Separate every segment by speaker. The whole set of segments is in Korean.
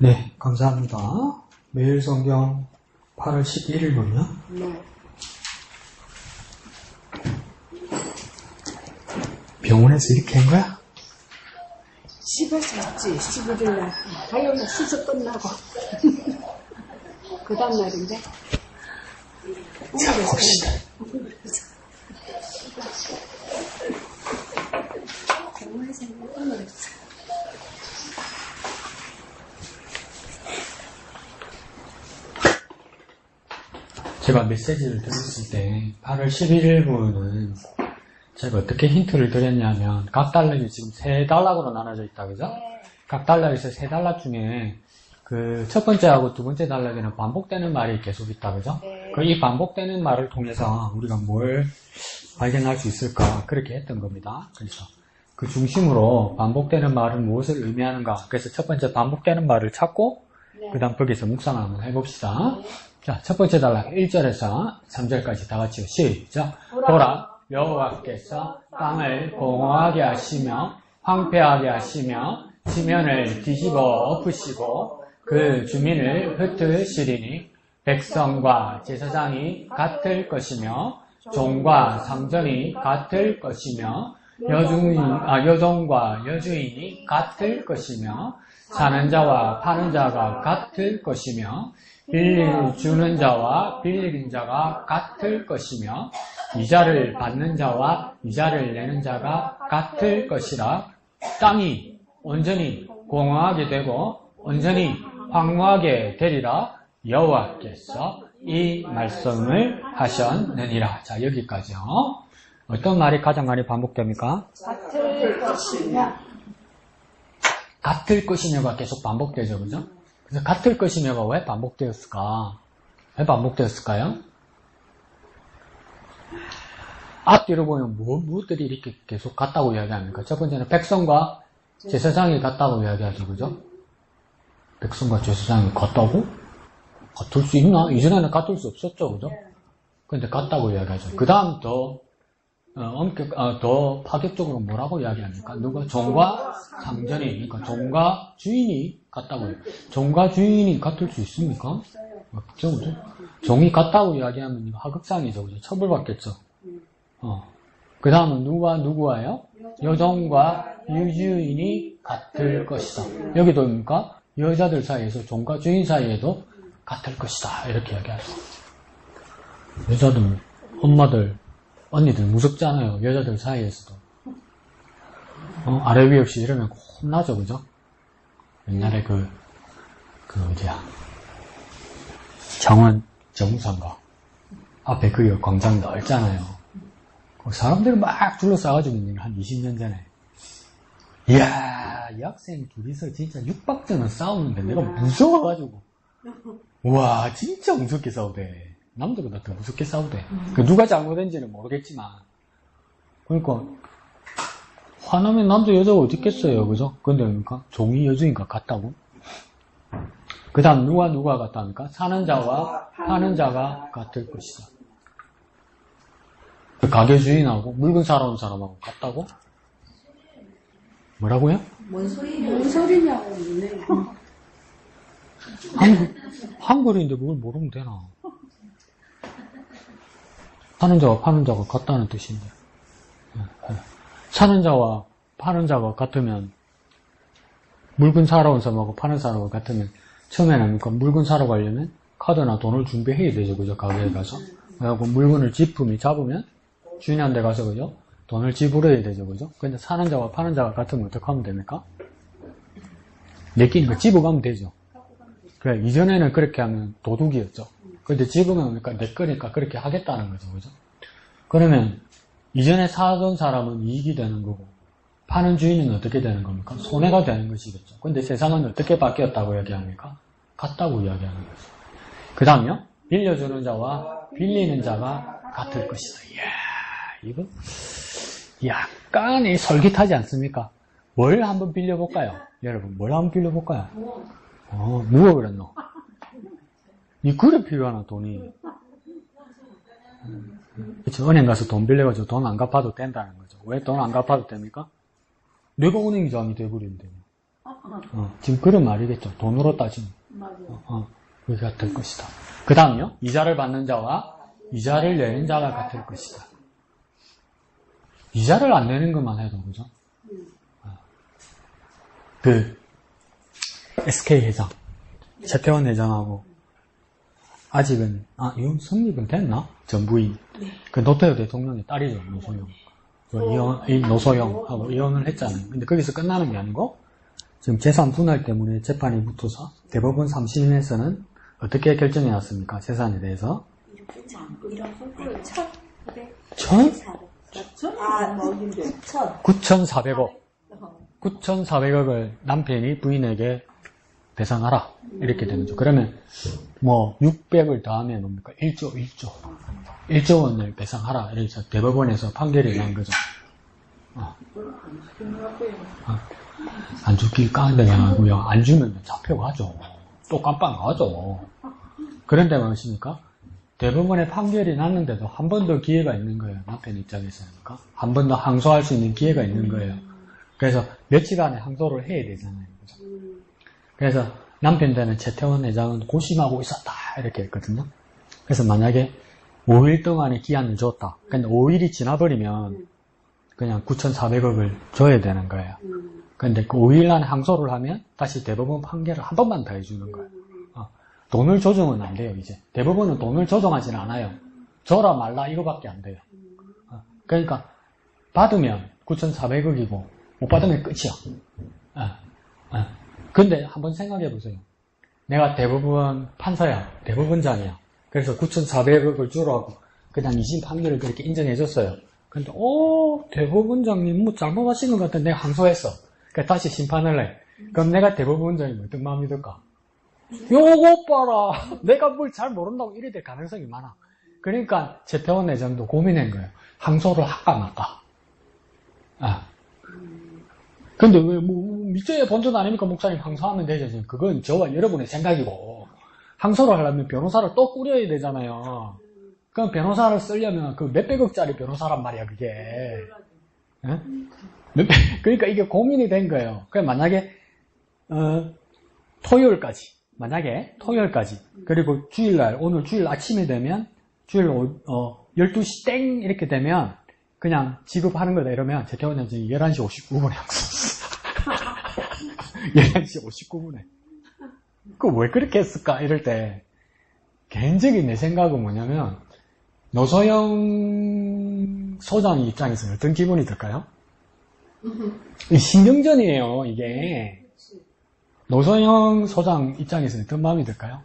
Speaker 1: 네, 감사합니다. 매일 성경 8월 11일분이요?
Speaker 2: 네.
Speaker 1: 병원에서 이렇게 한 거야?
Speaker 2: 집에서 했지. 11일날 화요일날 수술 끝나고 그 다음날인데
Speaker 1: 자, 봅시다.
Speaker 2: 병원에서 오늘 했어.
Speaker 1: 제가 메시지를 드렸을 때 8월 11일분은 제가 어떻게 힌트를 드렸냐면 각 단락이 지금 3단락으로 나눠져 있다, 그죠?
Speaker 2: 네.
Speaker 1: 각 단락에서 3단락 중에 그 첫 번째하고 두 번째 단락에는 반복되는 말이 계속 있다, 그죠?
Speaker 2: 네.
Speaker 1: 그 이 반복되는 말을 통해서 우리가 뭘 발견할 수 있을까 그렇게 했던 겁니다. 그래서 그 중심으로 반복되는 말은 무엇을 의미하는가. 그래서 첫 번째 반복되는 말을 찾고
Speaker 2: 네.
Speaker 1: 그 다음 거기서 묵상을 한번 해봅시다. 자, 첫 번째 단락 1절에서 3절까지 다 같이 시작. 보라, 여호와께서 땅을 공허하게 하시며 황폐하게 하시며 지면을 뒤집어 엎으시고 그 주민을 흩으시리니 백성과 제사장이 같을 것이며 종과 상전이 같을 것이며 여종과 여주인이 같을 것이며 사는 자와 파는 자가 같을 것이며 주는 자와 빌리는 자가 같을 것이며 이자를 받는 자와 이자를 내는 자가 같을 것이라. 땅이 온전히 공허하게 되고 온전히 황무하게 되리라. 여호와께서 이 말씀을 하셨느니라. 자, 여기까지요. 어떤 말이 가장 많이 반복됩니까?
Speaker 2: 같을 것이며
Speaker 1: 같을 것이며가 계속 반복되죠, 그죠? 그래서 같을 것이며가 왜 반복되었을까? 왜 반복되었을까요? 앞뒤로 보면 무엇들이 이렇게 계속 같다고 이야기합니까? 첫 번째는 백성과 제사장이 같다고 이야기하죠, 그죠? 백성과 제사장이 같다고? 같을 수 있나? 이전에는 같을 수 없었죠, 그죠? 근데 같다고 이야기하죠. 그 다음 더 파격적으로 뭐라고 이야기합니까? 누가? 종과 상전이, 그러니까 종과 주인이 같다고요. 종과 주인이 같을 수 있습니까? 없죠, 그죠? 종이 같다고 이야기하면 하극상이죠, 그죠? 처벌받겠죠. 그 다음은 누구와요? 여종과 유주인이 같을 것이다. 여기도 뭡니까? 여자들 사이에서 종과 주인 사이에도 같을 것이다. 이렇게 이야기하죠. 여자들, 엄마들, 언니들 무섭잖아요. 여자들 사이에서도. 아래 위 없이 이러면 혼나죠, 그죠? 옛날에 어디야. 정원 정상가. 앞에 그 광장 넓잖아요. 사람들이 막 둘러싸가지고 있는 게 한 20년 전에. 이야, 이 학생 둘이서 진짜 6박전을 싸우는데 내가 무서워가지고. 우와, 진짜 무섭게 싸우대. 남들보다 더 무섭게 싸우대. 누가 잘못했는지는 모르겠지만. 그러니까, 화나면 남자 여자가 어디 있겠어요, 그죠? 근데 그러니까, 종이 여주인과 같다고? 그 다음, 누가 같다니까? 사는 자와 파는 자가 같을 것이다. 그 가게 주인하고 물건 사러 온 사람하고 같다고? 뭐라고요?
Speaker 2: 뭔 소리냐고 묻네.
Speaker 1: 한글인데 그걸 모르면 되나? 사는 자와 파는 자가 같다는 뜻인데. 사는 자와 파는 자가 같으면, 물건 사러 온 사람하고 파는 사람하고 같으면, 처음에는 그러니까 물건 사러 가려면 카드나 돈을 준비해야 되죠, 그죠? 가게에 가서. 그래갖고 물건을 잡으면, 주인한테 가서, 그죠? 돈을 지불해야 되죠, 그죠? 근데 사는 자와 파는 자가 같으면 어떻게 하면 됩니까? 내끼니까 집어가면 되죠. 그래, 이전에는 그렇게 하면 도둑이었죠. 근데 지금은 그러니까 내 거니까 그렇게 하겠다는 거죠, 그죠? 그러면 이전에 사던 사람은 이익이 되는 거고 파는 주인은 어떻게 되는 겁니까? 손해가 되는 것이겠죠. 근데 세상은 어떻게 바뀌었다고 이야기합니까? 같다고 이야기하는 거죠. 그 다음요, 빌려주는 자와 빌리는 자가 같을 것이다. 이야, 이거 약간의 솔깃하지 않습니까? 뭘 한번 빌려볼까요? 여러분, 뭘 한번 빌려볼까요? 누가 그랬노? 니 그래 필요하나, 돈이. 그쵸, 은행 가서 돈 빌려가지고 돈 안 갚아도 된다는 거죠. 왜 돈 안 갚아도 됩니까? 내가 은행장이 돼버리는데. 지금 그런 말이겠죠. 돈으로 따지면. 그게 같을 것이다. 그 다음요. 이자를 받는 자와 이자를 내는 자가 같을 것이다. 이자를 안 내는 것만 해도, 그죠? SK 회장, 최태원 회장하고, 아직은, 이혼 성립은 됐나? 전 부인. 그 노태우 대통령의 딸이죠, 노소영. 노소영하고 이혼을 했잖아요. 근데 거기서 끝나는 게 아니고, 지금 재산 분할 때문에 재판이 붙어서 대법원 3심에서는 어떻게 결정해 놨습니까? 재산에 대해서. 9,400억. 9,400억을 남편이 부인에게 배상하라. 이렇게 되는 거죠. 그러면, 600을 더하면 뭡니까? 1조 원을 배상하라. 이래서 대법원에서 판결이 난 거죠. 안 주길 깡대하고요. 안 주면 잡혀가죠. 또 깜빵 가죠. 그런데 무엇입니까? 대법원의 판결이 났는데도 한 번 더 기회가 있는 거예요. 남편 입장에서니까. 한 번 더 항소할 수 있는 기회가 있는 거예요. 그래서 며칠 안에 항소를 해야 되잖아요. 그죠? 그래서 남편 되는 최태원 회장은 고심하고 있었다. 이렇게 했거든요. 그래서 만약에 5일 동안의 기한을 줬다. 근데 5일이 지나버리면 그냥 9,400억을 줘야 되는 거예요. 근데 그 5일 안에 항소를 하면 다시 대법원 판결을 한 번만 더 해주는 거예요. 돈을 조정은 안 돼요, 이제. 대법원은 돈을 조정하지는 않아요. 줘라 말라 이거밖에 안 돼요. 그러니까 받으면 9,400억이고 못 받으면 끝이야. 근데 한번 생각해 보세요. 내가 대법원 판사야, 대법원장이야. 그래서 9,400억을 주라고 그냥 2심 판결을 그렇게 인정해 줬어요. 근데 대법원장님 잘못하신 것 같아. 내가 항소했어. 그러니까 다시 심판을 해. 그럼 내가 대법원장이 어떤 마음이 들까? 요거 봐라. 내가 뭘 잘 모른다고 이래 될 가능성이 많아. 그러니까 최태원 회장도 고민한 거예요. 항소를 할까 말까. 근데 왜 밑에 본전 아닙니까? 목사님 항소하면 되죠. 그건 저와 여러분의 생각이고, 항소를 하려면 변호사를 또 꾸려야 되잖아요. 그럼 변호사를 쓰려면 그 몇백억짜리 변호사란 말이야, 그게. 그러니까 이게 고민이 된 거예요. 그럼 만약에 토요일까지, 그리고 주일날, 오늘 주일 아침에 되면, 주일 12시 땡 이렇게 되면 그냥 지급하는 거다 이러면 최태원 회장이 11시 59분에 항소했어. 11시 59분에. 그거 왜 그렇게 했을까? 이럴 때 개인적인 내 생각은 뭐냐면, 노소영 소장 입장에서는 어떤 기분이 들까요? 신경전이에요, 이게. 노소영 소장 입장에서는 어떤 마음이 들까요?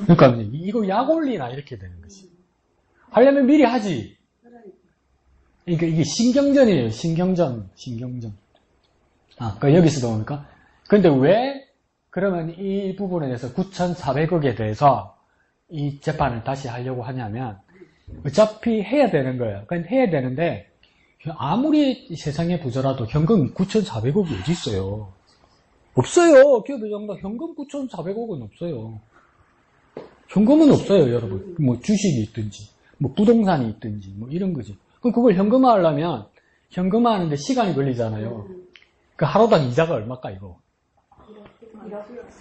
Speaker 1: 그러니까 이거 약 올리나 이렇게 되는 거지. 하려면 미리 하지. 그러니까 이게 신경전이에요. 신경전. 그러니까 여기서도 뭡니까? 근데 왜 그러면 이 부분에 대해서 9,400억에 대해서 이 재판을 다시 하려고 하냐면, 어차피 해야 되는 거예요. 그러니까 해야 되는데 아무리 세상에 부자라도 현금 9,400억이 어디 있어요? 없어요. 기업회장도 현금 9,400억은 없어요. 현금은 없어요, 여러분. 뭐 주식이 있든지, 뭐 부동산이 있든지, 뭐 이런 거지. 그럼 그걸 현금화하려면 현금화하는데 시간이 걸리잖아요. 그 하루당 이자가 얼마일까, 이거?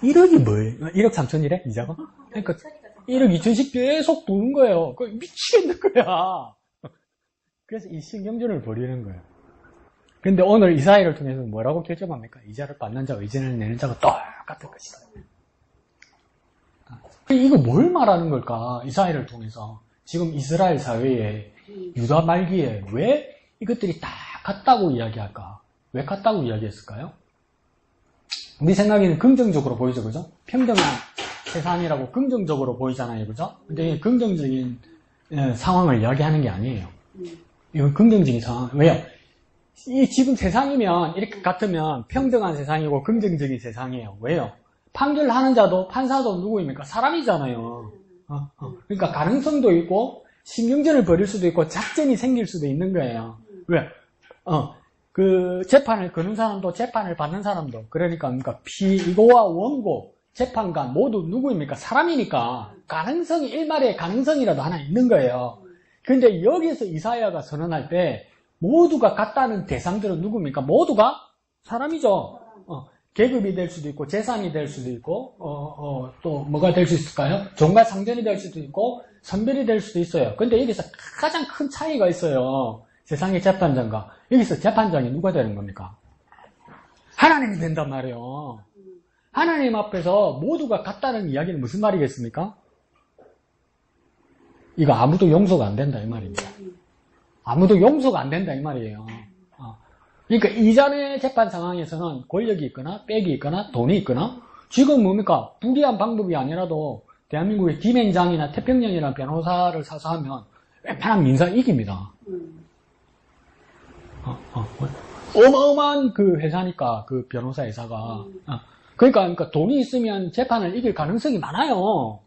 Speaker 1: 1억이 뭐예요? 1억 3천이래? 이자가? 그러니까 1억 2천씩 계속 도는 거예요. 그 미치겠는 거야. 그래서 이 신경전을 벌이는 거예요. 근데 오늘 이 사회를 통해서 뭐라고 결정합니까? 이자를 받는 자와 이자를 내는 자가 똑같을 것이다. 이거 뭘 말하는 걸까? 이 사회를 통해서. 지금 이스라엘 사회에 유다 말기에 왜 이것들이 다 같다고 이야기할까? 왜 같다고 이야기했을까요? 우리 생각에는 긍정적으로 보이죠, 그죠? 평등한 세상이라고 긍정적으로 보이잖아요, 그죠? 근데 긍정적인 상황을 이야기하는 게 아니에요. 이건 긍정적인 상황. 왜요? 이 지금 세상이면 이렇게 같으면 평등한 세상이고 긍정적인 세상이에요. 왜요? 판결하는 자도 판사도 누구입니까? 사람이잖아요. 그러니까 가능성도 있고 신경전을 벌일 수도 있고 작전이 생길 수도 있는 거예요. 왜? 그 재판을 거는 사람도 재판을 받는 사람도 그러니까 피고와 원고 재판관 모두 누구입니까? 사람이니까 가능성이 일말의 가능성이라도 하나 있는 거예요. 근데 여기서 이사야가 선언할 때 모두가 같다는 대상들은 누굽니까? 모두가 사람이죠. 계급이 될 수도 있고, 재산이 될 수도 있고, 또 뭐가 될 수 있을까요? 종과 상전이 될 수도 있고, 선별이 될 수도 있어요. 근데 여기서 가장 큰 차이가 있어요. 세상의 재판장과. 여기서 재판장이 누가 되는 겁니까? 하나님이 된단 말이에요. 하나님 앞에서 모두가 같다는 이야기는 무슨 말이겠습니까? 이거 아무도 용서가 안 된다 이 말입니다. 아무도 용서가 안 된다 이 말이에요. 그러니까 이전의 재판 상황에서는 권력이 있거나 빽이 있거나 돈이 있거나 지금 뭡니까? 불리한 방법이 아니라도 대한민국의 김행장이나 태평양이라는 변호사를 사서 하면 웬만한 민사 이깁니다. 어마어마한 그 회사니까 그 변호사 회사가 그러니까 돈이 있으면 재판을 이길 가능성이 많아요.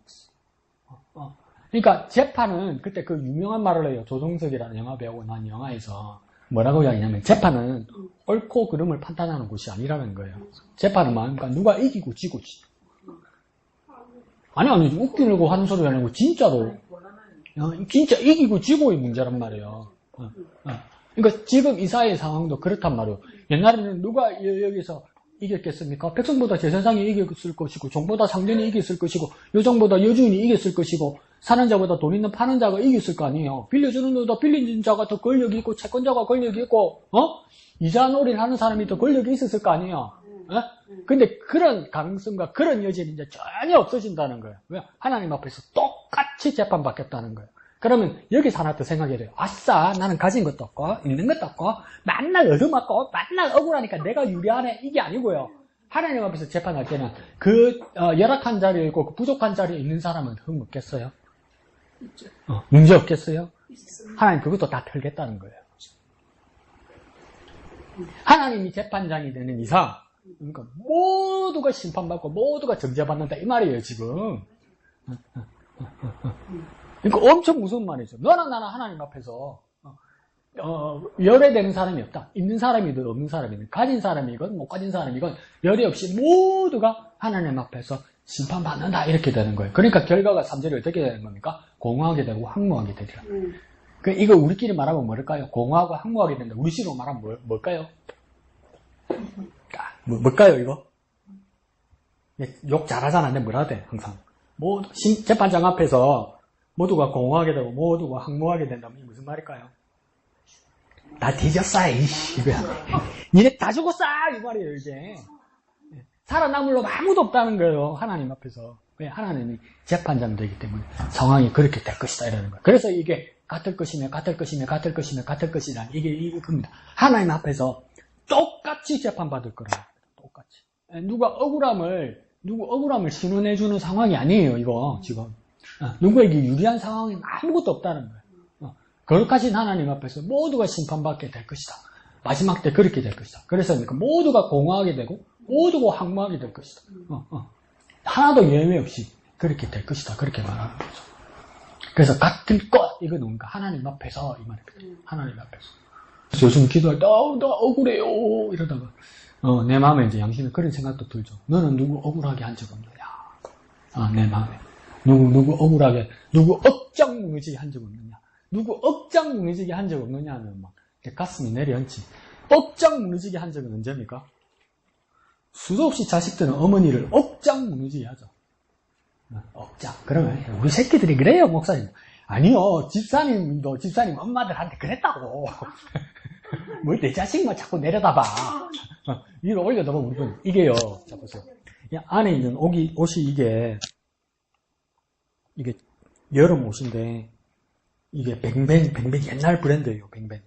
Speaker 1: 그러니까 재판은 그때 그 유명한 말을 해요. 조정석이라는 영화 배우고 난 영화에서 뭐라고 이야기냐면 재판은 옳고 그름을 판단하는 곳이 아니라는 거예요. 재판은 그러니까 누가 이기고 지고 아니 웃기려고 하는 소리 아니고 진짜로 진짜 이기고 지고의 문제란 말이에요. 그러니까 지금 이 사회의 상황도 그렇단 말이에요. 옛날에는 누가 여기서 이겼겠습니까? 백성보다 제사장이 이겼을 것이고 종보다 상전이 이겼을 것이고 요정보다 여주인이 이겼을 것이고 사는 자보다 돈 있는 파는 자가 이겼을 거 아니에요. 빌려주는 자보다 빌린 자가 더 권력이 있고 채권자가 권력이 있고 이자 놀이를 하는 사람이 더 권력이 있었을 거 아니에요. 근데 그런 가능성과 그런 여지는 이제 전혀 없어진다는 거예요. 왜? 하나님 앞에서 똑같이 재판받겠다는 거예요. 그러면 여기서 하나 더 생각해야 돼요. 아싸, 나는 가진 것도 없고 있는 것도 없고 맨날 얻어맞고 맨날 억울하니까 내가 유리하네 이게 아니고요. 하나님 앞에서 재판할 때는 그 열악한 자리에 있고 그 부족한 자리에 있는 사람은 흠 없겠어요? 문제 없겠어요? 하나님 그것도 다 털겠다는 거예요. 하나님이 재판장이 되는 이상 그러니까 모두가 심판받고 모두가 정죄받는다 이 말이에요 지금. 그러니까 엄청 무서운 말이죠. 너나 나나 하나님 앞에서 열애되는 사람이 없다. 있는 사람이든 없는 사람이든 가진 사람이건 못 가진 사람이건 열애 없이 모두가 하나님 앞에서 심판받는다 이렇게 되는 거예요. 그러니까 결과가 3절이 어떻게 되는 겁니까? 공허하게 되고 황무하게 되리라. 이거 우리끼리 말하면 뭘까요? 공허하고 황무하게 된다. 우리식으로 말하면 뭘까요? 뭘까요 이거? 욕 잘하잖아. 근데 뭐라 돼 항상. 모두 재판장 앞에서 모두가 공허하게 되고 모두가 황무하게 된다면 이게 무슨 말일까요? 다 뒤졌어 이씨 이거야. 니네 다 죽었어 이 말이에요 이게. 살아남을 놈 아무도 없다는 거예요 하나님 앞에서. 왜? 하나님이 재판장 되기 때문에 상황이 그렇게 될 것이다 이러는 거예요. 그래서 이게 같을 것이며 같을 것이며 같을 것이며 같을 것이다 이게 겁니다. 하나님 앞에서 똑같이 재판받을 거라고. 똑같이. 누구 억울함을 신원해주는 상황이 아니에요 이거 지금. 누구에게 유리한 상황이 아무것도 없다는 거예요. 거룩하신 하나님 앞에서 모두가 심판받게 될 것이다. 마지막 때 그렇게 될 것이다. 그래서 모두가 공허하게 되고 모두가 황무하게 될 것이다. 하나도 예외 없이 그렇게 될 것이다. 그렇게 말하는 거죠. 그래서 같을 것 이건 뭔가 하나님 앞에서 이 말입니다. 하나님 앞에서. 그래서 요즘 기도할 때 나 억울해요 이러다가 내 마음에 이제 양심에 그런 생각도 들죠. 너는 누구 억울하게 한 적 없느냐? 내 마음에. 누구 억울하게, 누구 억장 무너지게 한 적 없느냐? 누구 억장 무너지게 한 적 없느냐는 막 가슴이 내려앉지. 억장 무너지게 한 적은 언제입니까? 수도 없이 자식들은 어머니를 억장 무너지게 하죠. 억장. 그러면 우리 새끼들이 그래요, 목사님. 아니요, 집사님 엄마들한테 그랬다고. 뭘 내 자식만 자꾸 내려다봐. 위로 올려다봐, 우리 분. 이게요, 자 보세요. 안에 있는 옷이 이게 여름 옷인데, 이게 뱅뱅 옛날 브랜드예요, 뱅뱅.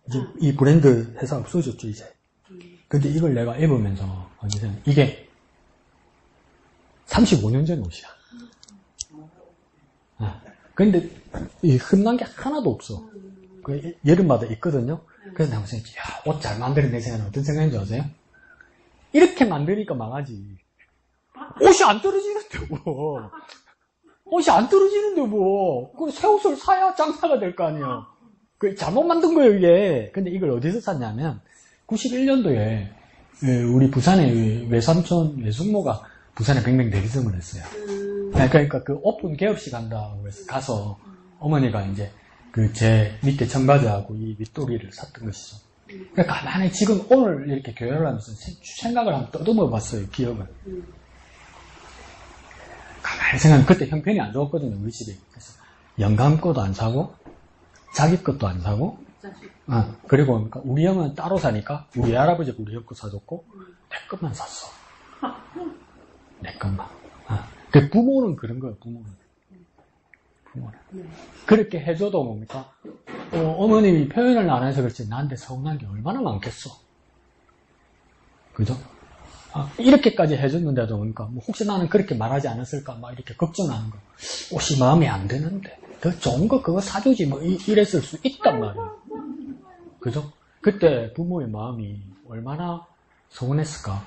Speaker 1: 이제 이 브랜드 회사 없어졌죠, 이제. 근데 이걸 내가 입으면서, 이게 35년 전 옷이야. 근데 이 흠난 게 하나도 없어. 여름마다 있거든요. 그래서 내가 무슨 옷 잘 만드는 생각은 어떤 생각인지 아세요? 이렇게 만드니까 망하지. 옷이 안 떨어지는데 뭐. 옷이 안 떨어지는데 뭐. 그 새 옷을 사야 장사가 될 거 아니에요. 그 잘못 만든 거예요 이게. 근데 이걸 어디서 샀냐면 91년도에 우리 부산의 외삼촌 외숙모가 부산에 뱅뱅 대리점을 했어요. 그러니까 그 오픈 개업식 한다고 해서 가서 어머니가 이제 그 제 밑에 청바지하고 이 윗도리를 샀던 것이죠. 그러니까 가만히 지금 오늘 이렇게 교회를 하면서 생각을 한번 떠듬어 봤어요, 기억을. 가만히 생각하면 그때 형편이 안 좋았거든요, 우리 집에. 그래서 영감 것도 안 사고, 자기 것도 안 사고, 그리고 그러니까 우리 형은 따로 사니까 우리 할아버지가 우리 형 거 사줬고, 내 것만 샀어. 내 것만. 그 부모는 그런 거예요, 부모는. 그렇게 해줘도 뭡니까? 어머님이 표현을 안 해서 그렇지 나한테 서운한 게 얼마나 많겠어. 그죠? 이렇게까지 해줬는데도 그러니까 뭐 혹시 나는 그렇게 말하지 않았을까 막 이렇게 걱정하는 거. 옷이 마음에 안 드는데 더 좋은 거 그거 사주지 뭐 이랬을 수 있단 말이에요. 그죠? 그때 부모의 마음이 얼마나 서운했을까.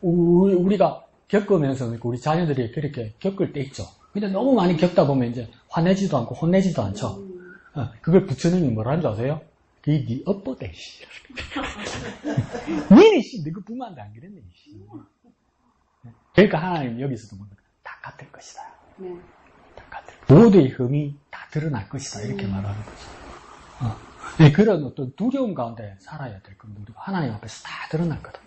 Speaker 1: 우리가 겪으면서 우리 자녀들이 그렇게 겪을 때 있죠. 근데 너무 많이 겪다 보면 이제 화내지도 않고 혼내지도 않죠. 그걸 부처님이 뭐라는 줄 아세요? 그게 네 업보대, 씨. 니네, 씨, 너그 부모한테 안 그랬네, 씨. 그러니까 하나님 여기서도 뭐, 다 같을 것이다. 다 같을 것이다. 모두의 흠이 다 드러날 것이다. 이렇게 말하는 거죠. 네, 그런 어떤 두려움 가운데 살아야 될 겁니다. 우리가 하나님 앞에서 다 드러날 거다.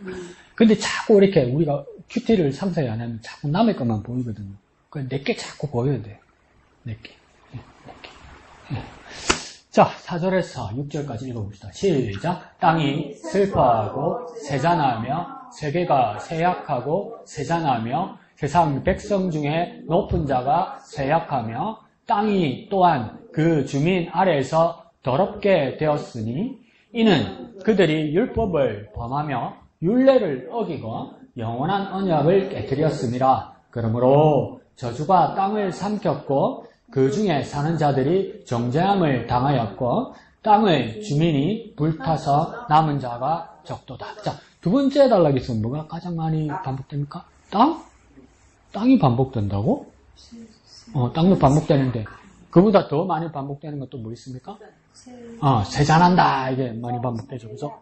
Speaker 1: 근데 자꾸 이렇게 우리가 큐티를 상세히 안 하면 자꾸 남의 것만 보이거든요. 내게 자꾸 보여야 돼요. 내게. 자, 4절에서 6절까지 읽어봅시다. 시작. 땅이 슬퍼하고 세잔하며 세계가 쇠약하고 세잔하며 세상 백성 중에 높은 자가 쇠약하며 땅이 또한 그 주민 아래에서 더럽게 되었으니 이는 그들이 율법을 범하며 율례를 어기고 영원한 언약을 깨뜨렸습니다. 그러므로 저주가 땅을 삼켰고 그 중에 사는 자들이 정죄함을 당하였고 땅의 주민이 불타서 남은 자가 적도다. 자, 두 번째 단락에서 뭐가 가장 많이 반복됩니까? 땅? 땅이 반복된다고? 땅도 반복되는데 그보다 더 많이 반복되는 것도 뭐 있습니까? 세잔한다. 이게 많이 반복되죠. 그죠?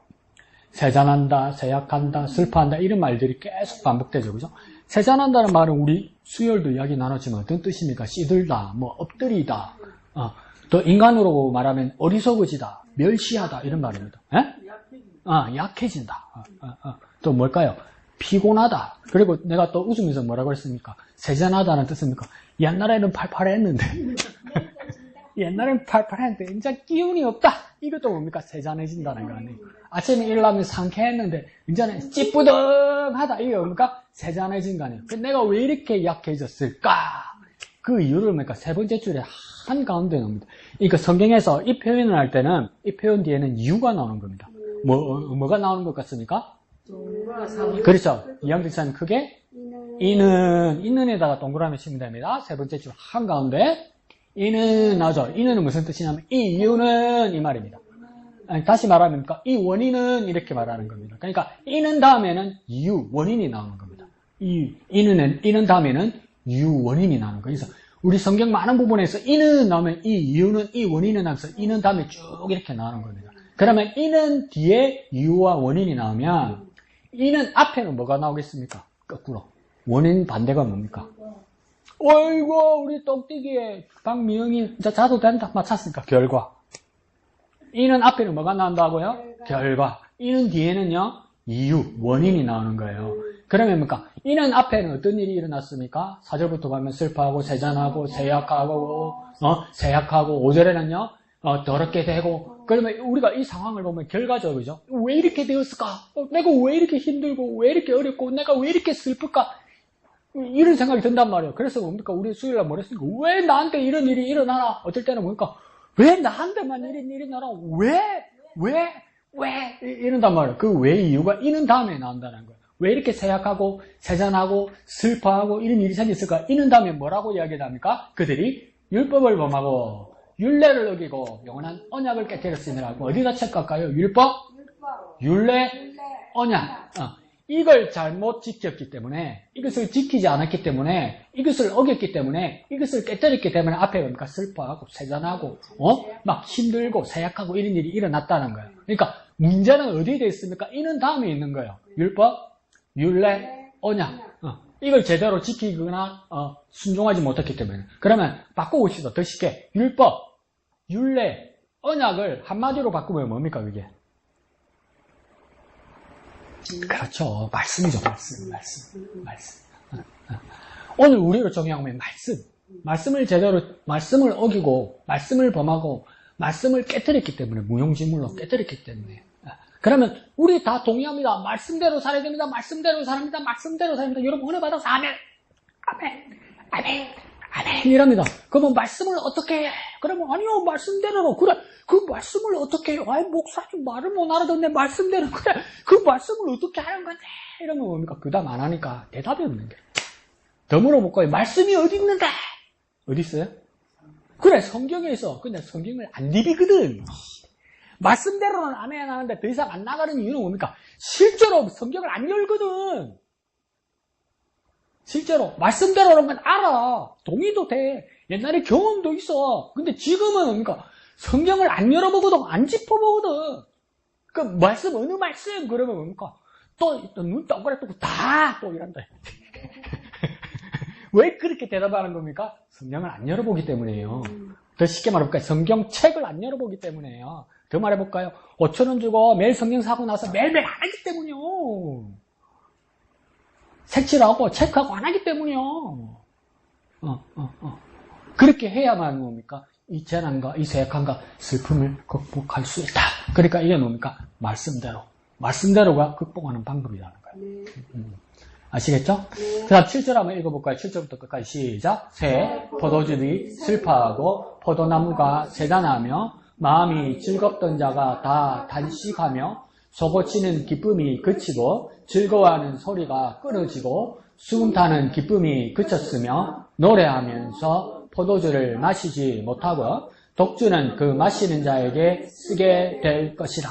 Speaker 1: 세잔한다, 세약한다, 슬퍼한다 이런 말들이 계속 반복되죠. 그죠? 세잔한다는 말은 우리 수요일도 이야기 나눴지만 어떤 뜻입니까? 씨들다, 뭐 엎드리다, 또 인간으로 말하면 어리석어지다, 멸시하다 이런 말입니다. 약해진다. 또 뭘까요? 피곤하다. 그리고 내가 또 웃으면서 뭐라고 했습니까? 세잔하다는 뜻입니까? 옛날에는 팔팔했는데 옛날엔 팔팔했는데 이제 기운이 없다. 이것도 뭡니까? 세잔해진다는 거 아니에요. 아침에 일어나면 상쾌했는데 이제는 찌뿌둥하다. 이게 뭡니까? 세잔해진 거 아니에요. 내가 왜 이렇게 약해졌을까? 그 이유를 뭡니까? 세 번째 줄에 한가운데 나옵니다. 그러니까 성경에서 이 표현을 할 때는 이 표현 뒤에는 이유가 나오는 겁니다. 뭐가 나오는 것 같습니까? 그렇죠. 이양득사는 크게 이는에다가 동그라미 치면 됩니다. 세 번째 줄 한가운데 이는 나오죠. 이는 무슨 뜻이냐면 이 이유는 이 말입니다. 다시 말하면 이 원인은 이렇게 말하는 겁니다. 그러니까 이는 다음에는 이유, 원인이 나오는 겁니다. 이는 다음에는 이유, 원인이 나오는 거예요. 그래서 우리 성경 많은 부분에서 이는 나오면 이 이유는 이 원인은 나면서 이는 다음에 쭉 이렇게 나오는 겁니다. 그러면 이는 뒤에 이유와 원인이 나오면 이는 앞에는 뭐가 나오겠습니까? 거꾸로. 원인 반대가 뭡니까? 어이구 우리 똥띠기에 박미영이 이제 자도 된다 맞췄으니까 결과. 이는 앞에는 뭐가 나온다고요? 결과. 이는 뒤에는요 이유, 원인이 나오는 거예요. 그러면 뭡니까? 이는 앞에는 어떤 일이 일어났습니까? 4절부터 가면 슬퍼하고 세잔하고 세약하고 5절에는요 더럽게 되고. 그러면 우리가 이 상황을 보면 결과죠, 그죠? 왜 이렇게 되었을까? 내가 왜 이렇게 힘들고 왜 이렇게 어렵고 내가 왜 이렇게 슬플까? 이런 생각이 든단 말이에요. 그래서 뭡니까? 우리 수요일날 뭐랬습니까? 왜 나한테 이런 일이 일어나나? 어떨 때는 뭡니까? 왜 나한테만 이런 일이 일어나나? 왜? 이런단 말이에요. 그 왜 이유가 이는 다음에 나온다는 거예요. 왜 이렇게 세약하고, 세잔하고, 슬퍼하고 이런 일이 생겼을까? 이는 다음에 뭐라고 이야기를 합니까? 그들이 율법을 범하고, 율례를 어기고, 영원한 언약을 깨뜨렸으니라. 어디다 책갈까요? 율법? 율례? 언약. 이걸 잘못 지켰기 때문에, 이것을 지키지 않았기 때문에, 이것을 어겼기 때문에, 이것을 깨뜨렸기 때문에 앞에 뭡니까? 슬퍼하고, 세잔하고, 막 힘들고, 세약하고 이런 일이 일어났다는 거예요. 그러니까 문제는 어디에 있습니까? 이는 다음에 있는 거예요. 율법, 율례, 언약. 이걸 제대로 지키거나 순종하지 못했기 때문에. 그러면 바꿔봅시다. 더 쉽게. 율법, 율례, 언약을 한마디로 바꾸면 뭡니까 그게? 그렇죠. 말씀이죠. 말씀. 오늘 우리로 적용하면 말씀을 제대로, 말씀을 어기고, 말씀을 범하고, 말씀을 깨뜨렸기 때문에, 무용지물로 깨뜨렸기 때문에. 그러면 우리 다 동의합니다. 말씀대로 살아야 됩니다. 말씀대로 살합니다. 말씀대로 살합니다. 여러분 은혜 받아서 아멘. 이럽니다. 그러면 말씀을 어떻게 해? 그러면 아니요 말씀대로로. 그래 그 말씀을 어떻게 해요? 아이 목사님 말을 못 알아듣네. 말씀대로. 그래 그 말씀을 어떻게 하는 건데? 이러면 뭡니까? 그 다음 안 하니까 대답이 없는 거예요. 더 물어볼까요? 말씀이 어디 있는데? 어디 있어요? 그래 성경에 있어. 근데 성경을 안 비비거든. 말씀대로는 아멘 하는데 더 이상 안 나가는 이유는 뭡니까? 실제로 성경을 안 열거든. 실제로 말씀대로라는 건 알아. 동의도 돼. 옛날에 경험도 있어. 근데 지금은 뭡니까? 성경을 안 열어보거든. 안 짚어보거든. 그 말씀 어느 말씀 그러면 뭡니까? 또 눈 동그랗게 뜨고 다 또 이란다. 왜 그렇게 대답하는 겁니까? 성경을 안 열어보기 때문이에요. 더 쉽게 말해볼까요? 성경책을 안 열어보기 때문이에요. 더 말해볼까요? 5,000원 주고 매일 성경 사고 나서 매일매일 안 하기 때문이요. 색칠하고 체크하고 안 하기 때문이요. 그렇게 해야만 뭡니까? 이 재난과 이 쇠약함과 슬픔을 극복할 수 있다. 그러니까 이게 뭡니까? 말씀대로가 극복하는 방법이라는 거예요. 아시겠죠? 그 다음 7절 한번 읽어볼까요? 7절부터 끝까지 시작. 새 포도즙이 슬퍼하고 포도나무가 세단하며 마음이 즐겁던 자가 다 단식하며 솟구치는 기쁨이 그치고 즐거워하는 소리가 끊어지고 수금 타는 기쁨이 그쳤으며 노래하면서 포도주를 마시지 못하고 독주는 그 마시는 자에게 쓰게 될 것이라.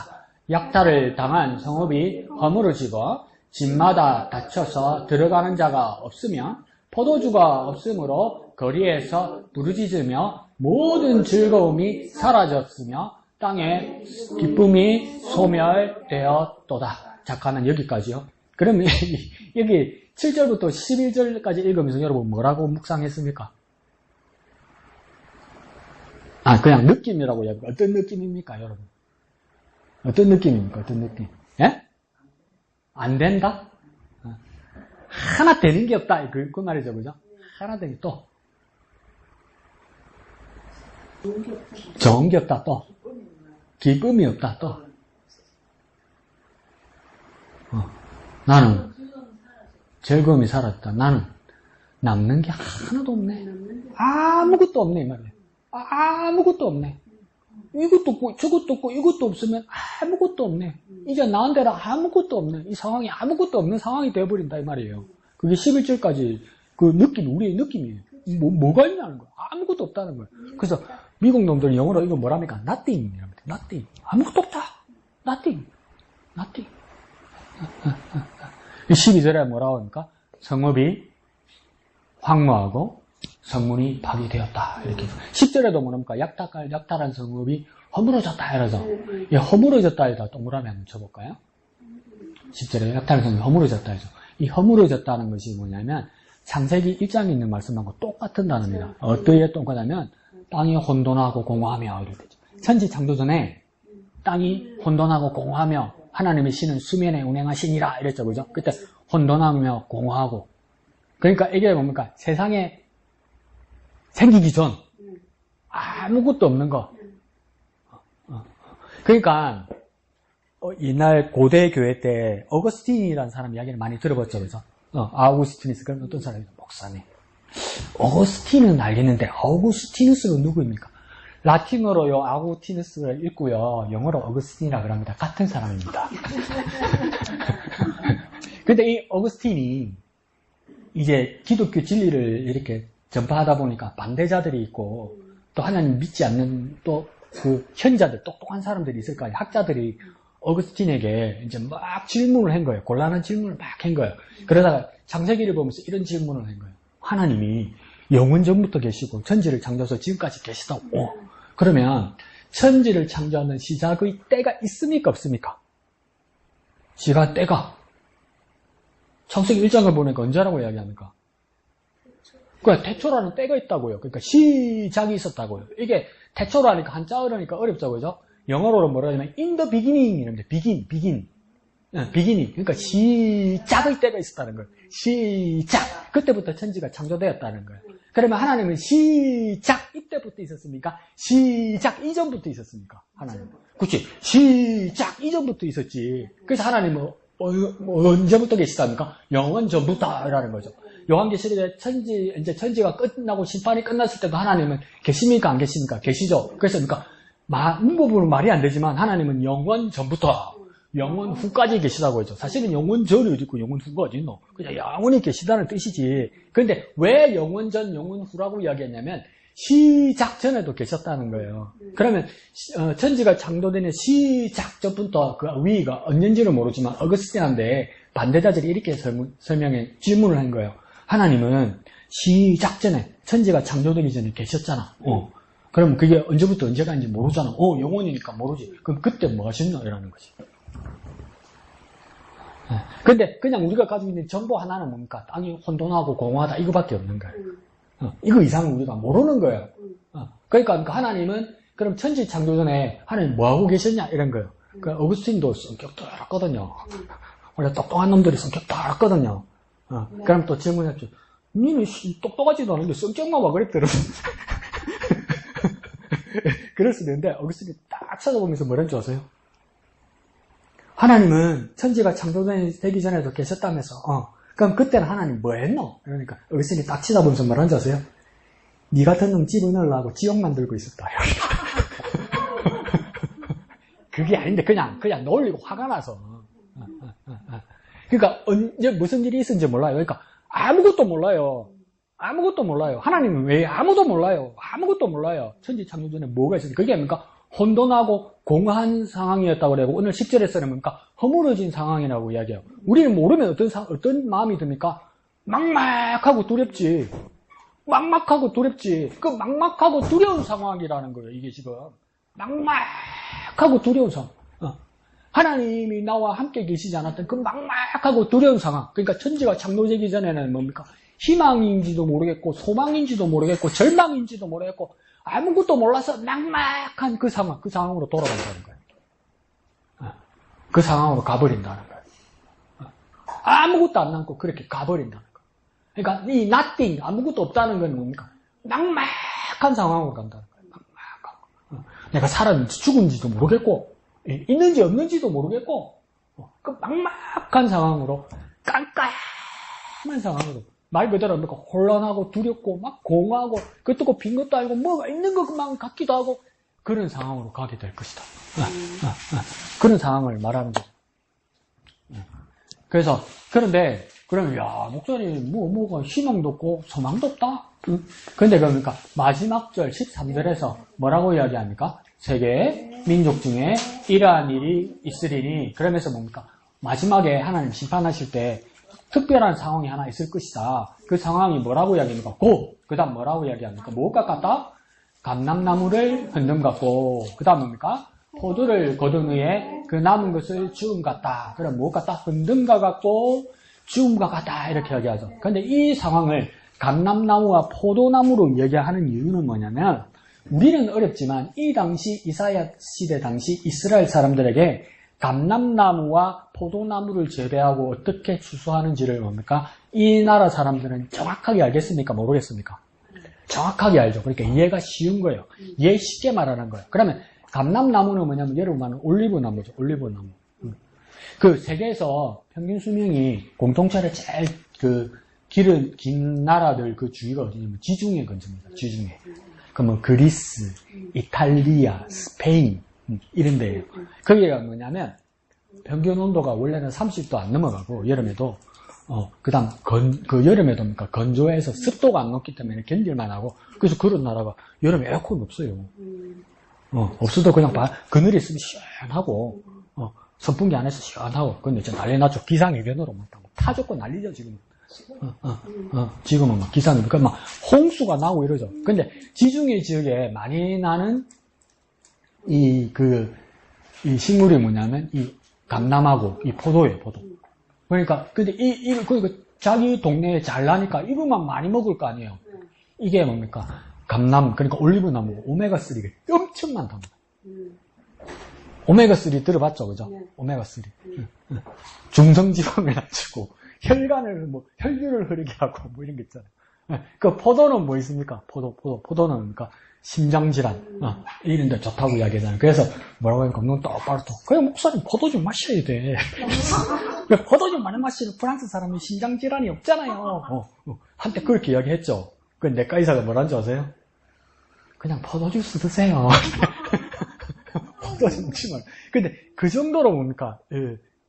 Speaker 1: 약탈을 당한 성읍이 허물어지고 집마다 닫혀서 들어가는 자가 없으며 포도주가 없으므로 거리에서 부르짖으며 모든 즐거움이 사라졌으며 땅에 기쁨이 소멸되었도다. 잠깐만 여기까지요. 그러면 여기 7절부터 11절까지 읽으면서 여러분 뭐라고 묵상했습니까? 그냥 느낌이라고 이야기해요. 어떤 느낌입니까, 여러분? 어떤 느낌입니까? 어떤 느낌? 예? 안 된다? 하나 되는 게 없다. 그 말이죠, 그죠? 하나 되는 게 또. 좋은 게 없다, 또. 기쁨이 없다, 또. 나는 즐거움이 사라졌다. 나는 남는 게 하나도 없네. 아무것도 없네, 이 말이에요. 아무것도 없네. 이것도 없고 저것도 없고 이것도 없으면 아무것도 없네. 이제 나한테는 아무것도 없네. 이 상황이 아무것도 없는 상황이 되어버린다 이 말이에요. 그게 11절까지 그 느낌, 우리의 느낌이에요. 뭐가 있냐는 거야. 아무것도 없다는 거야. 그래서 미국 놈들 영어로 이거 뭐랍니까? Nothing. Nothing. 아무것도 없다. Nothing. 12절에 뭐라고 합니까? 성읍이 황무하고 성문이 파괴되었다. 이렇게. 10절에도 뭐랍니까? 약탈한 성읍이 허물어졌다. 이러죠. 이 허물어졌다에다 동그라미 한번 쳐볼까요? 10절에 약탈한 성읍이 허물어졌다. 이죠. 이 허물어졌다는 것이 뭐냐면, 창세기 1장에 있는 말씀하고 똑같은 단어입니다. 어떻게 똑같냐면, 땅이 혼돈하고 공허하며, 이렇게 되죠. 천지 창조 전에 땅이 혼돈하고 공허하며, 하나님의 신은 수면에 운행하시니라. 이랬죠. 그죠? 그때 혼돈하며 공허하고. 그러니까 이게 뭡니까? 세상에 생기기 전 아무것도 없는 거. 그러니까 옛날 고대 교회 때 어거스틴이라는 사람 이야기를 많이 들어봤죠, 그죠? 아우구스티누스 그런 어떤 사람이 목사님. 어거스틴은 알겠는데 아우구스티누스는 누구입니까? 라틴어로요 아우구스티누스를 읽고요 영어로 어거스틴이라고 합니다. 같은 사람입니다. 근데 이 어거스틴이 이제 기독교 진리를 이렇게 전파하다 보니까 반대자들이 있고 또 하나님 믿지 않는 또 그 현자들 똑똑한 사람들이 있을 거 아니에요. 학자들이 어거스틴에게 이제 막 질문을 한 거예요. 곤란한 질문을 막 한 거예요. 그러다가 창세기를 보면서 이런 질문을 한 거예요. 하나님이 영원 전부터 계시고 천지를 창조해서 지금까지 계시다고. 그러면 천지를 창조하는 시작의 때가 있습니까 없습니까? 시작 때가 창세기 1장을 보니까 언제라고 이야기합니까? 그러니까 태초라는 때가 있다고요. 그러니까 시작이 있었다고요. 이게 태초라니까 한자어라니까 어렵죠, 그죠? 영어로는 뭐라 하냐면 in the beginning 이런데 begin. 그러니까 시작의 때가 있었다는 거예요. 시작. 그때부터 천지가 창조되었다는 거예요. 그러면 하나님은 시작 이때부터 있었습니까? 시작 이전부터 있었습니까? 하나님은. 그렇지. 시작 이전부터 있었지. 그래서 하나님은 언제부터 계시답니까? 영원 전부터라는 거죠. 요한계시록에 이제 천지가 끝나고 심판이 끝났을 때도 하나님은 계십니까? 안 계십니까? 계시죠. 그래서 그러니까 문법으로 말이 안 되지만 하나님은 영원 전부터 영원 후까지 계시다고 했죠. 사실은 영원 전이 어디 있고 영원 후가 어디 있노? 그냥 영원히 계시다는 뜻이지. 그런데 왜 영원 전, 영원 후라고 이야기했냐면 시작 전에도 계셨다는 거예요. 그러면 천지가 창조되는 시작 전부터 그 위가 언젠지는 모르지만 어거스틴한테 반대자들이 이렇게 설명해 질문을 한 거예요. 하나님은 시작 전에 천지가 창조되기 전에 계셨잖아. 그럼 그게 언제부터 언제까지인지 모르잖아. 영원이니까 모르지. 그럼 그때 뭐 하셨나? 이라는 거지. 근데 그냥 우리가 가지고 있는 정보 하나는 뭡니까? 땅이 혼돈하고 공허하다 이거밖에 없는 거예요. 이거 이상은 우리가 모르는 거예요. 그러니까 하나님은 그럼 천지 창조 전에 하나님 뭐하고 계셨냐 이런 거예요. 그 어거스틴도 성격 더럽거든요. 원래 똑똑한 놈들이 성격 더럽거든요. 그럼 또 질문했죠. 니는 똑똑하지도 않은데 성격만 와 그랬더라. 그럴 수도 있는데 어거스틴이 딱 찾아보면서 뭐라는 줄 아세요? 하나님은 천지가 창조되기 전에도 계셨다면서. 그럼 그때는 하나님 뭐 했노? 그러니까 어거스틴이 딱 치다보면서 뭐라는 줄 아세요? 니 같은 놈 집어넣으려고 지옥 만들고 있었다. 그게 아닌데 그냥 놀리고 화가 나서. 그러니까 언제 무슨 일이 있었는지 몰라요. 그러니까 아무것도 몰라요. 하나님은 왜 아무도 몰라요. 천지 창조 전에 뭐가 있었는지. 그게 뭡니까? 혼돈하고 공허한 상황이었다고 그래요. 오늘 10절에서는 뭡니까? 허물어진 상황이라고 이야기해요. 우리는 모르면 어떤 마음이 듭니까? 막막하고 두렵지. 그 막막하고 두려운 상황이라는 거예요. 이게 지금. 막막하고 두려운 상황. 하나님이 나와 함께 계시지 않았던 그 막막하고 두려운 상황. 그러니까 천지가 창조되기 전에는 뭡니까? 희망인지도 모르겠고, 소망인지도 모르겠고, 절망인지도 모르겠고, 아무것도 몰라서 막막한 그 상황으로 돌아간다는 거예요. 그 상황으로 가버린다는 거예요. 아무것도 안 남고 그렇게 가버린다는 거예요. 그러니까 이 nothing, 아무것도 없다는 건 뭡니까? 막막한 상황으로 간다는 거예요. 막막하고. 내가 살았는지 죽은지도 모르겠고, 있는지 없는지도 모르겠고, 그 막막한 상황으로, 깜깜한 상황으로, 말 그대로 뭡니까? 혼란하고 두렵고, 막 공허하고, 그것도 빈 것도 아니고, 뭐가 있는 것만 같기도 하고, 그런 상황으로 가게 될 것이다. 그런 상황을 말하는 거죠. 그래서, 그런데, 그러면, 야, 목사님, 뭐가 희망도 없고, 소망도 없다? 근데 그러니까, 마지막 절 13절에서 뭐라고 이야기합니까? 세계 민족 중에 이러한 일이 있으리니, 그러면서 뭡니까? 마지막에 하나님 심판하실 때, 특별한 상황이 하나 있을 것이다. 그 상황이 뭐라고 이야기합니까? 그 다음 뭐라고 이야기합니까? 무엇과 같다? 감람나무를 흔듦 같고, 그 다음 뭡니까? 포도를 거둔 후에 그 남은 것을 주움 같다. 그럼 무엇 같다? 흔듦과 같고, 주움과 같다. 이렇게 이야기하죠. 그런데 이 상황을 감람나무와 포도나무로 얘기하는 이유는 뭐냐면, 우리는 어렵지만 이 당시 이사야 시대 당시 이스라엘 사람들에게 감람나무와 포도나무를 재배하고 어떻게 추수하는지를 뭡니까? 이 나라 사람들은 정확하게 알겠습니까? 모르겠습니까? 정확하게 알죠. 그러니까 이해가 쉬운 거예요. 이해 쉽게 말하는 거예요. 그러면 감람나무는 뭐냐면 여러분 말하는 올리브나무죠. 올리브나무. 그 세계에서 평균 수명이 공통체를 제일 긴 나라들 그 주위가 어디냐면 지중해 근처입니다. 지중해. 그러면 그리스, 이탈리아, 스페인 이런 데예요. 거기가 뭐냐면 평균 온도가 원래는 30도 안 넘어가고 여름에도 그 다음 그 여름에도 그러니까 건조해서 습도가 안 높기 때문에 견딜만 하고 그래서 그런 나라가 여름에 에어컨 없어요. 없어도 그냥 그늘에 있으면 시원하고 선풍기 안에서 시원하고 근데 이제 난리 났죠. 기상이변으로 막 타죽고 난리죠 지금. 지금은 막 기상이변 그러니까 막 홍수가 나고 이러죠. 근데 지중해 지역에 많이 나는 이 식물이 뭐냐면 이 감람하고 이 포도예요. 포도. 그러니까, 근데 그러니까 자기 동네에 잘 나니까 이거만 많이 먹을 거 아니에요. 이게 뭡니까? 감나무, 그러니까 올리브 나무, 오메가3가 엄청 많답니다. 오메가3 들어봤죠, 그죠?
Speaker 2: 네.
Speaker 1: 오메가3. 중성지방을 낮추고, 혈류를 흐르게 하고, 뭐 이런 게 있잖아요. 그 포도는 뭐 있습니까? 포도는 그러니까 심장질환, 이런데 좋다고 이야기하잖아요. 그래서 뭐라고 하니까, 너 똑바로 또, 그냥 목사님 포도 좀 마셔야 돼. 포도 좀 많이 마시는 프랑스 사람이 심장질환이 없잖아요. 한때 그렇게 이야기했죠. 그 내과 의사가 뭐라는지 아세요? 그냥 포도 주스 드세요. 포도 좀 먹지 말. 근데 그 정도로 뭡니까?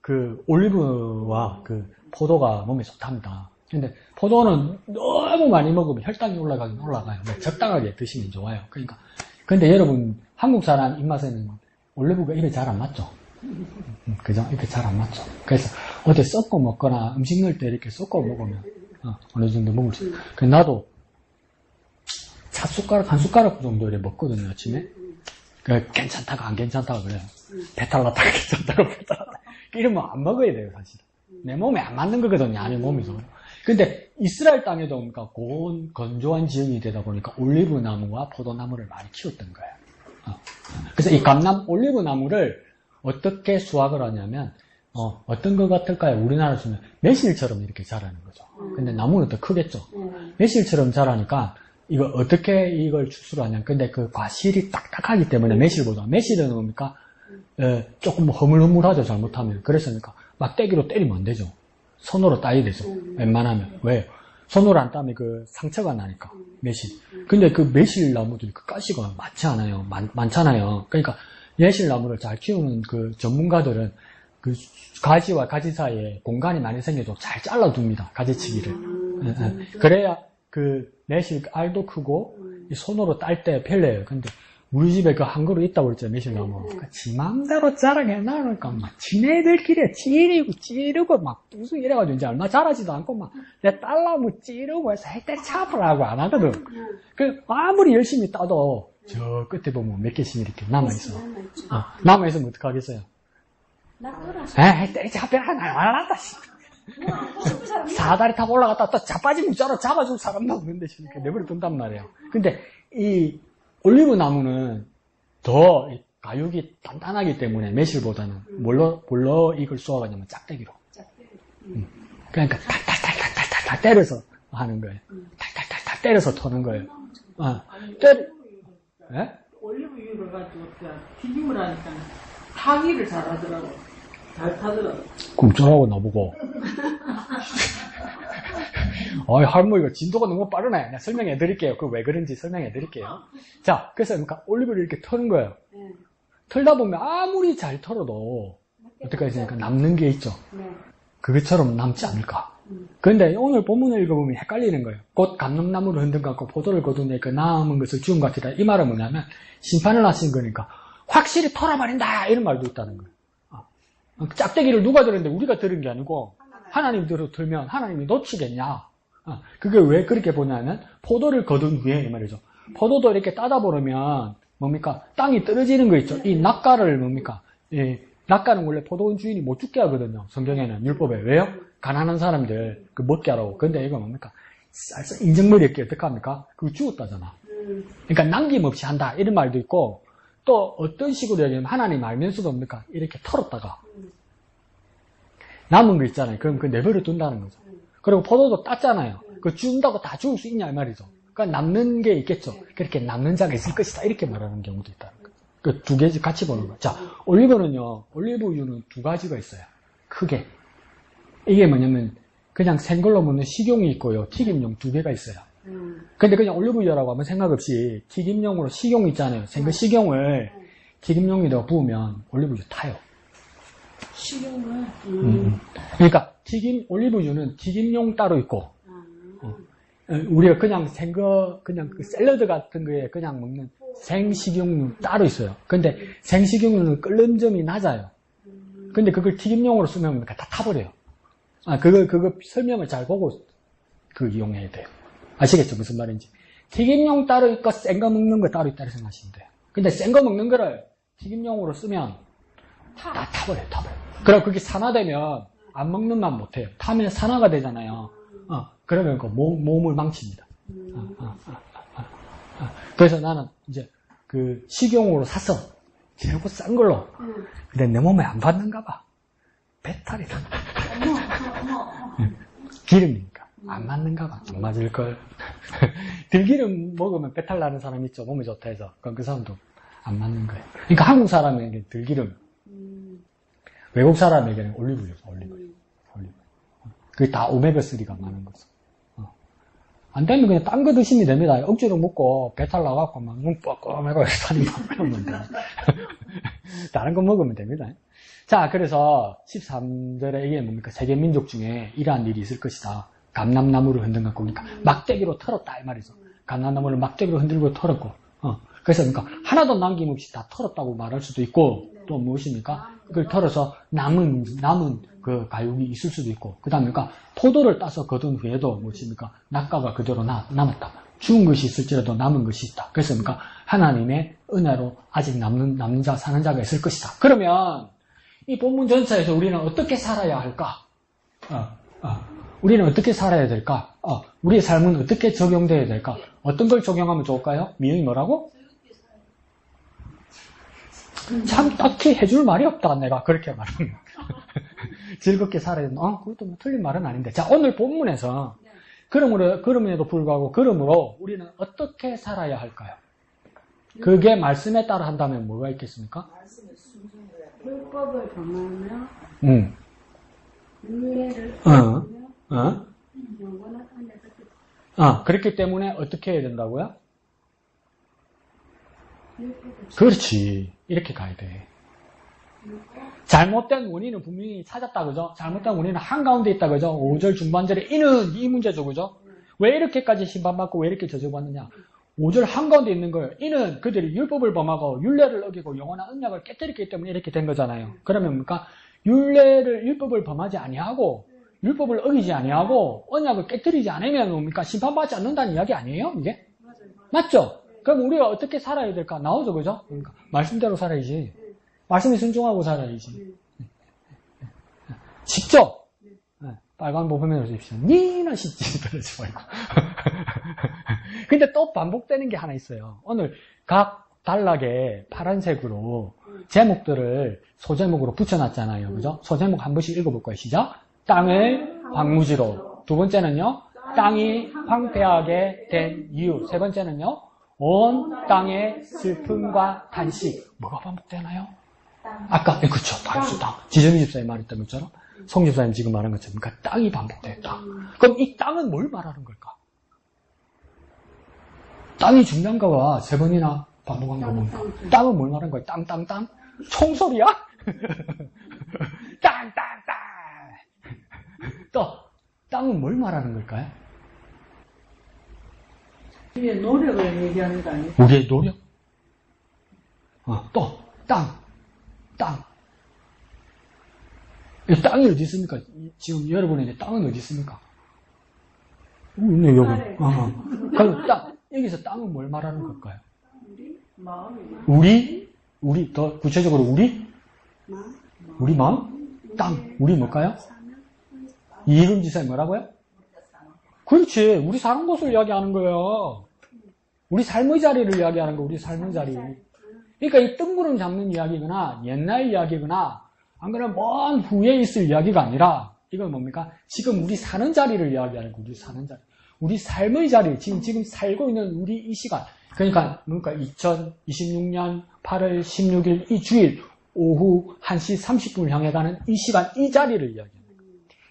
Speaker 1: 그 올리브와 그 포도가 몸에 좋답니다. 근데 포도는 너무 많이 먹으면 혈당이 올라가긴 올라가요. 적당하게 드시면 좋아요. 그러니까. 근데 여러분, 한국 사람 입맛에는 올리브가 입에 잘 안 맞죠? 그죠? 입에 잘 안 맞죠? 그래서 어디 섞어 먹거나 음식 넣을 때 이렇게 섞어 먹으면, 어느 정도 먹을 수 있어요. 그래서 나도 한 숟가락 정도 이렇게 먹거든요, 아침에. 괜찮다가 안 괜찮다가 그래요. 배탈 났다가 괜찮다가 배탈 났다가. 이러면 안 먹어야 돼요, 사실. 내 몸에 안 맞는 거거든요, 아니 몸에서. 근데 이스라엘 땅에도 그러니까 건조한 지형이 되다 보니까 올리브 나무와 포도나무를 많이 키웠던 거예요. 그래서 이 올리브 나무를 어떻게 수확을 하냐면, 어떤 것 같을까요? 우리나라 치면 매실처럼 이렇게 자라는 거죠. 근데 나무는 더 크겠죠. 매실처럼 자라니까, 이거 어떻게 이걸 추수를 하냐. 근데 그 과실이 딱딱하기 때문에 매실은 뭡니까? 조금 허물허물하죠, 잘못하면. 그래서 그러니까 막대기로 때리면 안 되죠. 손으로 따야 되죠. 웬만하면. 왜요? 손으로 안 따면 그 상처가 나니까. 매실. 근데 그 매실 나무들이 그 가시가 많지 않아요. 많잖아요. 그러니까 매실 나무를 잘 키우는 그 전문가들은 그 가지와 가지 사이에 공간이 많이 생겨도 잘 잘라둡니다. 가지치기를. 그래야 그 매실 알도 크고 손으로 딸 때 편리해요. 근데 우리 집에 그 한 그루 있다고 그랬죠, 매실나무. 지 맘대로 자라게 해놔놓으니까 막 지네들끼리 찌르고 막 무슨 이래가지고 이제 얼마 자라지도 않고 막 내 딸나무 찌르고 해서 해때리 차프라고 안 하거든. 그 아무리 열심히 따도 저 끝에 보면 몇 개씩 이렇게 남아있어. 남아있으면 어떡하겠어요? 해때리 차프라 안 한다. 사다리 타고 올라갔다 또 자빠지면 잡아줄 사람도 없는데 이렇게 내버려 둔단 말이에요. 근데 이 올리브 나무는 더 가육이 단단하기 때문에 매실보다는 뭘로 이걸 수확하냐면 짝대기로. 그러니까 탈탈탈탈탈탈 때려서 하는 거예요. 탈탈탈탈 때려서 터는 거예요. 예?
Speaker 3: 올리브유를 가지고 튀김을 하니까 타기를 잘하더라고. 잘 타더라고.
Speaker 1: 꿈쩍하고 나보고. 할머니가 진도가 너무 빠르네. 내가 설명해 드릴게요. 그 왜 그런지 설명해 드릴게요. 자, 그래서 그러니까 올리브를 이렇게 터는 거예요. 털다 보면 아무리 잘 털어도 어떻게 했으니까 남는 게 있죠. 그것처럼 남지 않을까. 그런데 오늘 본문을 읽어보면 헷갈리는 거예요. 곧 감람나무를 흔든 것 같고 포도를 거두니 그 남은 것을 주운 것 같으다. 이 말은 뭐냐면 심판을 하신 거니까 확실히 털어버린다 이런 말도 있다는 거예요. 짝대기를 누가 들었는데 우리가 들은 게 아니고 하나님 들면 하나님이 놓치겠냐. 그게 왜 그렇게 보냐면 포도를 거둔 후에 이 말이죠. 포도도 이렇게 따다 보면 뭡니까? 땅이 떨어지는 거 있죠. 이 낙가를 뭡니까? 낙가는 원래 포도원 주인이 못 죽게 하거든요. 성경에는 율법에. 왜요? 가난한 사람들 그 먹게 하라고. 근데 이거 뭡니까? 인정머리 없게 어떻게 합니까? 그거 죽었다잖아. 그러니까 남김없이 한다 이런 말도 있고 또 어떤 식으로 얘기하면 하나님 알면서도 뭡니까? 이렇게 털었다가 남은 거 있잖아요. 그럼 그 내버려 둔다는 거죠. 그리고 포도도 땄잖아요. 그 죽는다고 다 죽을 수 있냐 이 말이죠. 그러니까 남는 게 있겠죠. 그렇게 남는 자가 있을 것이다 이렇게 말하는 경우도 있다는 거죠. 그 두 개 같이 보는 거예요. 자, 올리브유는 두 가지가 있어요. 크게. 이게 뭐냐면 그냥 생걸로 먹는 식용이 있고요. 튀김용 두 개가 있어요. 근데 그냥 올리브유라고 하면 생각 없이 튀김용으로 식용 있잖아요. 생거 식용을 튀김용에다가 부으면 올리브유 타요.
Speaker 2: 식용을.
Speaker 1: 그러니까 올리브유는 튀김용 따로 있고 우리가 그냥 생거 그냥 그 샐러드 같은 거에 그냥 먹는 생식용유 따로 있어요. 근데 생식용유는 끓는 점이 낮아요. 근데 그걸 튀김용으로 쓰면 다 타버려요. 그거 설명을 잘 보고 이용해야 돼요. 아시겠죠? 무슨 말인지. 튀김용 따로 있고 생거 먹는 거 따로 있다고 생각하시면 돼요. 근데 생거 먹는 거를 튀김용으로 쓰면 다 타버려요. 그럼 그게 산화되면 안 먹는 맛 못해요. 타면 산화가 되잖아요. 그러면 그 몸을 망칩니다. 그래서 나는 이제 그 식용으로 사서 최고 싼 걸로. 근데 내 몸에 안 받는가 봐. 배탈이다. 기름이니까. 안 맞는가 봐. 안 맞을걸. 들기름 먹으면 배탈 나는 사람 있죠. 몸에 좋다 해서. 그럼 그 사람도 안 맞는 거예요. 그러니까 한국 사람에게 들기름. 외국 사람에게는 올리브유죠. 올리브유. 그게 다 오메가3가 많은 거죠. 안 되면 그냥 딴 거 드시면 됩니다. 억지로 먹고 배탈 나갖고 막 눈 뻐끔해고 살이 막 그러면 돼요. 다른 거 먹으면 됩니다. 자, 그래서 13절에 이게 뭡니까? 세계 민족 중에 이러한 일이 있을 것이다. 감람나무를 흔든갖고, 그러니까 막대기로 털었다 이 말이죠. 감람나무를 막대기로 흔들고 털었고, 그래서 그러니까 하나도 남김없이 다 털었다고 말할 수도 있고, 또 무엇입니까? 그걸 털어서 남은 그 가육이 있을 수도 있고, 그 다음에 그러니까 포도를 따서 거둔 후에도 무엇입니까? 낙가가 그대로 남았다. 죽은 것이 있을지라도 남은 것이 있다. 그래서 그러니까 하나님의 은혜로 아직 남는 자, 사는 자가 있을 것이다. 그러면 이 본문 전체에서 우리는 어떻게 살아야 할까? 우리는 어떻게 살아야 될까? 우리의 삶은 어떻게 적용돼야 될까? 어떤 걸 적용하면 좋을까요? 미영이 뭐라고? 참 딱히 해줄 말이 없다. 내가 그렇게 말하면. 즐겁게 살아야 된다. 그것도 뭐 틀린 말은 아닌데. 자, 오늘 본문에서 그럼에도 불구하고 그러므로 우리는 어떻게 살아야 할까요? 그게 말씀에 따라 한다면 뭐가 있겠습니까?
Speaker 2: 율법을 범하며 윤례를 영원한 안에서
Speaker 1: 그렇기 때문에 어떻게 해야 된다고요? 그렇지. 이렇게 가야 돼. 잘못된 원인은 분명히 찾았다, 그죠? 잘못된 원인은 한가운데 있다, 그죠? 5절 중반절에 이는 이 문제죠, 그죠? 왜 이렇게까지 심판받고 왜 이렇게 저주받느냐? 5절 한가운데 있는 거예요. 이는 그들이 율법을 범하고 율례를 어기고 영원한 언약을 깨뜨렸기 때문에 이렇게 된 거잖아요. 그러면 뭡니까? 율법을 범하지 아니하고 율법을 어기지 아니하고 언약을 깨뜨리지 않으면 뭡니까? 심판받지 않는다는 이야기 아니에요? 이게? 맞죠? 그럼 우리가 어떻게 살아야 될까? 나오죠, 그죠? 그러니까 말씀대로 살아야지. 말씀에 순종하고 살아야지. 쉽죠? 빨간 보편면을 쓰십시오. 니나 쉽지. 그러지 말고. 근데 또 반복되는 게 하나 있어요. 오늘 각 단락에 파란색으로 제목들을 소제목으로 붙여놨잖아요. 그죠? 소제목 한 번씩 읽어볼 거예요. 시작. 땅을 황무지로. 두 번째는요. 땅이 황폐하게 된 이유. 세 번째는요. 온 땅의 슬픔과 탄식. 뭐가 반복되나요? 아까, 그쵸. 땅. 지점이 집사님 말했던 것처럼, 송 집사님 지금 말한 것처럼, 그러니까 땅이 반복됐다. 그럼 이 땅은 뭘 말하는 걸까? 땅이 중요한 거와 세 번이나 반복한 거 뭡니까? 땅은 뭘 말하는 거야? 땅? 총소리야? 땅! 또, 땅은 뭘 말하는 걸까요?
Speaker 3: 이게 노력을 얘기하는 거 아니에요?
Speaker 1: 우리의 노력? 또, 땅. 이 땅이 어디 있습니까? 지금 여러분에게 땅은 어디 있습니까? 있네, 여기. 그럼 여기서 땅은 뭘 말하는 걸까요? 우리? 더 구체적으로 우리? 우리 마음? 땅. 우리 뭘까요? 이금 지사님 뭐라고요? 그렇지. 우리 사는 곳을 이야기하는 거예요. 우리 삶의 자리를 이야기하는 거, 우리 삶의 자리. 그러니까 이 뜬구름 잡는 이야기거나 옛날 이야기거나 안 그러면 먼 후에 있을 이야기가 아니라 이건 뭡니까? 지금 우리 사는 자리를 이야기하는 거, 우리 사는 자리. 우리 삶의 자리, 지금 살고 있는 우리 이 시간. 그러니까 2026년 8월 16일 이 주일 오후 1시 30분을 향해 가는 이 시간, 이 자리를 이야기합니다.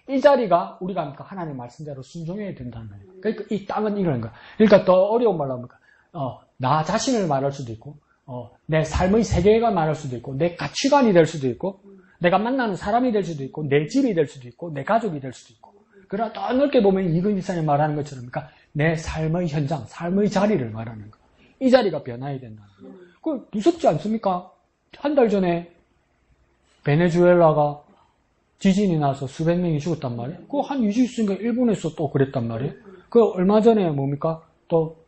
Speaker 1: 이 자리가 우리가 그러니까 하나님의 말씀대로 순종해야 된다는 거예요. 그러니까 이 땅은 이런 거야. 그러니까 더 어려운 말로 하면 나 자신을 말할 수도 있고 내 삶의 세계가 말할 수도 있고 내 가치관이 될 수도 있고 내가 만나는 사람이 될 수도 있고 내 집이 될 수도 있고 내 가족이 될 수도 있고 그러나 더 넓게 보면 이근 지사님 말하는 것처럼 그러니까 내 삶의 현장, 삶의 자리를 말하는 거. 이 자리가 변화해야 된다는 거예요. 그 무섭지 않습니까? 한 달 전에 베네수엘라가 지진이 나서 수백 명이 죽었단 말이에요. 그거 한 2주 있으니까 일본에서 또 그랬단 말이에요. 그 얼마 전에 뭡니까? 또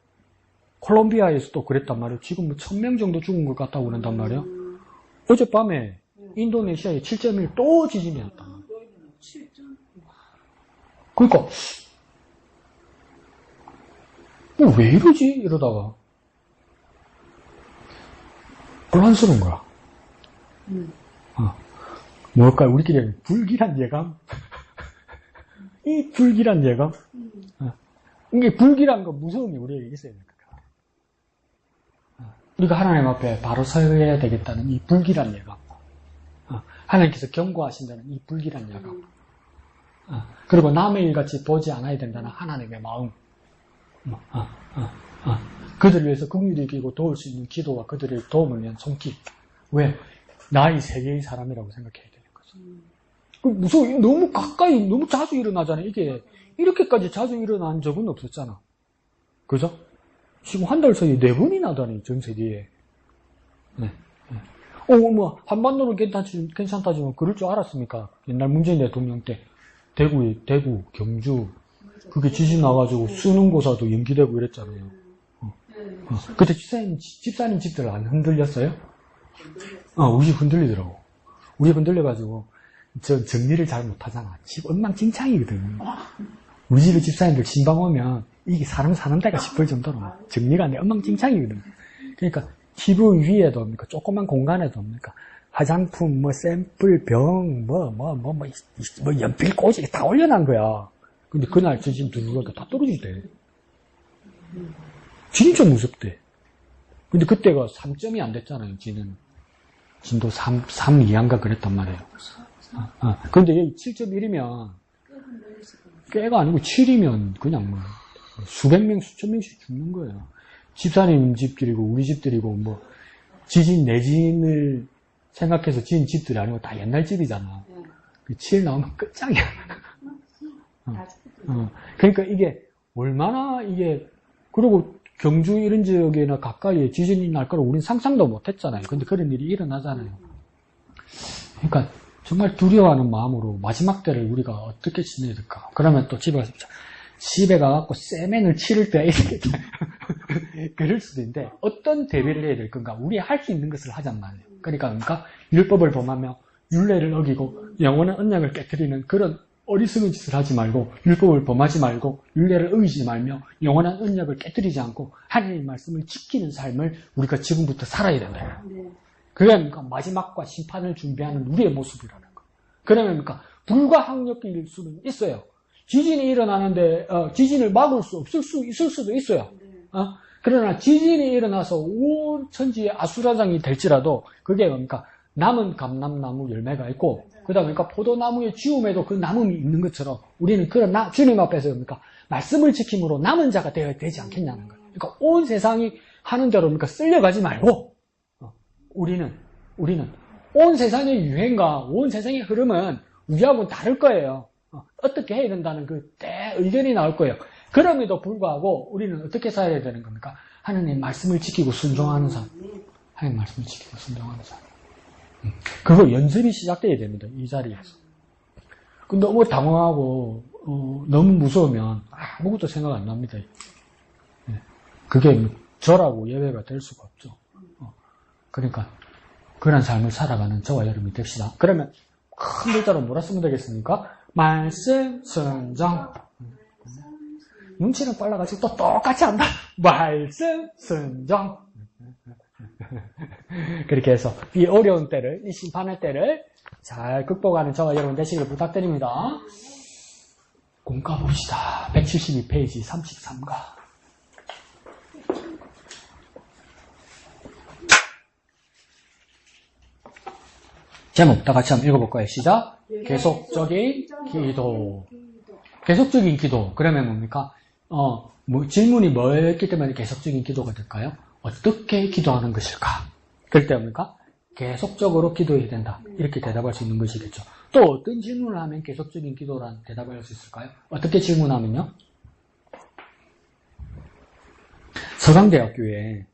Speaker 1: 콜롬비아에서 또 그랬단 말이에요. 지금 뭐 1000명 정도 죽은 것 같다고 그런단 말이에요. 어젯밤에 인도네시아에 7.1 또 지진이 났단 말이에요. 그러니까 왜 이러지? 이러다가 혼란스러운 거야. 뭘까요? 우리끼리 불길한 예감? 이 불길한 예감? 이게 불길한 거 무서움이 우리에게 있어야 될까? 우리가 하나님 앞에 바로 서야 되겠다는 이 불길한 예감. 하나님께서 경고하신다는 이 불길한 예감. 그리고 남의 일같이 보지 않아야 된다는 하나님의 마음. 그들을 위해서 긍휼히 여기고 도울 수 있는 기도와 그들의 도움을 위한 손길. 왜? 나이 세계의 사람이라고 생각해야 되는 거죠. 무서워. 너무 가까이, 너무 자주 일어나잖아요. 이게 이렇게까지 자주 일어난 적은 없었잖아. 그죠? 지금 한 달 사이에 4번이나 하다니, 전 세계에. 네. 한반도는 괜찮다지만 그럴 줄 알았습니까? 옛날 문재인 대통령 때. 대구, 경주, 그게 지진 나가지고 수능고사도 연기되고 이랬잖아요. 그때 집사님 집들 안 흔들렸어요? 우리 집 흔들리더라고. 우리 흔들려가지고, 정리를 잘 못하잖아. 집 엉망진창이거든. 우리 집에 집사님들 신방 오면, 이게 사람 사는 데가 싶을 정도로 정리가 안 돼. 엉망진창이거든. 그러니까, TV 위에도, 조그만 공간에도, 화장품, 샘플, 병, 연필 꽂이 다 올려놓은 거야. 근데 그날 지진 들어오니까 다 떨어지대. 진짜 무섭대. 근데 그때가 3점이 안 됐잖아요, 진도 3 이하인가 그랬단 말이에요. 근데 여기 7.1이면, 꽤가 아니고 7이면 그냥 수백 명, 수천 명씩 죽는 거예요. 집사님 집들이고, 우리 집들이고, 내진을 생각해서 지은 집들이 아니고 다 옛날 집이잖아. 7 나오면 끝장이야. 그러니까 이게 얼마나 그리고 경주 이런 지역이나 가까이에 지진이 날 거라고 우리는 상상도 못 했잖아요. 근데 그런 일이 일어나잖아요. 그러니까 정말 두려워하는 마음으로 마지막 때를 우리가 어떻게 지내야 될까? 그러면 또 집에 가갖고 세멘을 치를 때야 이러겠다. 그럴 수도 있는데 어떤 대비를 해야 될 건가? 우리 할 수 있는 것을 하잔 말이에요. 그러니까 율법을 범하며 율례를 어기고 영원한 언약을 깨뜨리는 그런 어리석은 짓을 하지 말고 율법을 범하지 말고 율례를 어기지 말며 영원한 언약을 깨뜨리지 않고 하나님의 말씀을 지키는 삶을 우리가 지금부터 살아야 된다. 그러니까 마지막과 심판을 준비하는 우리의 모습이라는 거. 그러면 불가항력일 수는 있어요. 지진이 일어나는데 지진을 막을 수 있을 수도 있어요. 그러나 지진이 일어나서 온 천지의 아수라장이 될지라도 그게 남은 감람나무 열매가 있고 그다음에 포도나무의 지움에도 그 나무이 있는 것처럼 우리는 그런 주님 앞에서 말씀을 지킴으로 남은 자가 되어야 되지 않겠냐는 거예요. 그러니까 온 세상이 하는 대로 쓸려가지 말고 우리는 온 세상의 유행과 온 세상의 흐름은 우리하고는 다를 거예요. 어떻게 해야 된다는 의견이 나올 거예요. 그럼에도 불구하고 우리는 어떻게 살아야 되는 겁니까? 하나님의 말씀을 지키고 순종하는 삶. 하나님의 말씀을 지키고 순종하는 삶. 그거 연습이 시작돼야 됩니다. 이 자리에서. 너무 당황하고 너무 무서우면 아무것도 생각 안 납니다. 그게 저라고 예외가 될 수가 없죠. 그러니까 그런 삶을 살아가는 저와 여러분이 됩시다. 그러면 큰 글자로 뭐라 쓰면 되겠습니까? 말씀, 순종. 눈치는 빨라가지고 또 똑같이 한다. 말씀, 순종. 그렇게 해서 이 어려운 때를, 이 심판의 때를 잘 극복하는 저와 여러분 되시기를 부탁드립니다. 공과 봅시다. 172페이지 33가. 제목 다 같이 한번 읽어볼 거예요. 시작. 계속적인 기도. 계속적인 기도. 그러면 뭡니까? 질문이 뭐였기 때문에 계속적인 기도가 될까요? 어떻게 기도하는 것일까? 그럴 때 뭡니까? 계속적으로 기도해야 된다. 이렇게 대답할 수 있는 것이겠죠. 또 어떤 질문을 하면 계속적인 기도란 대답을 할 수 있을까요? 어떻게 질문하면요? 서강대학교에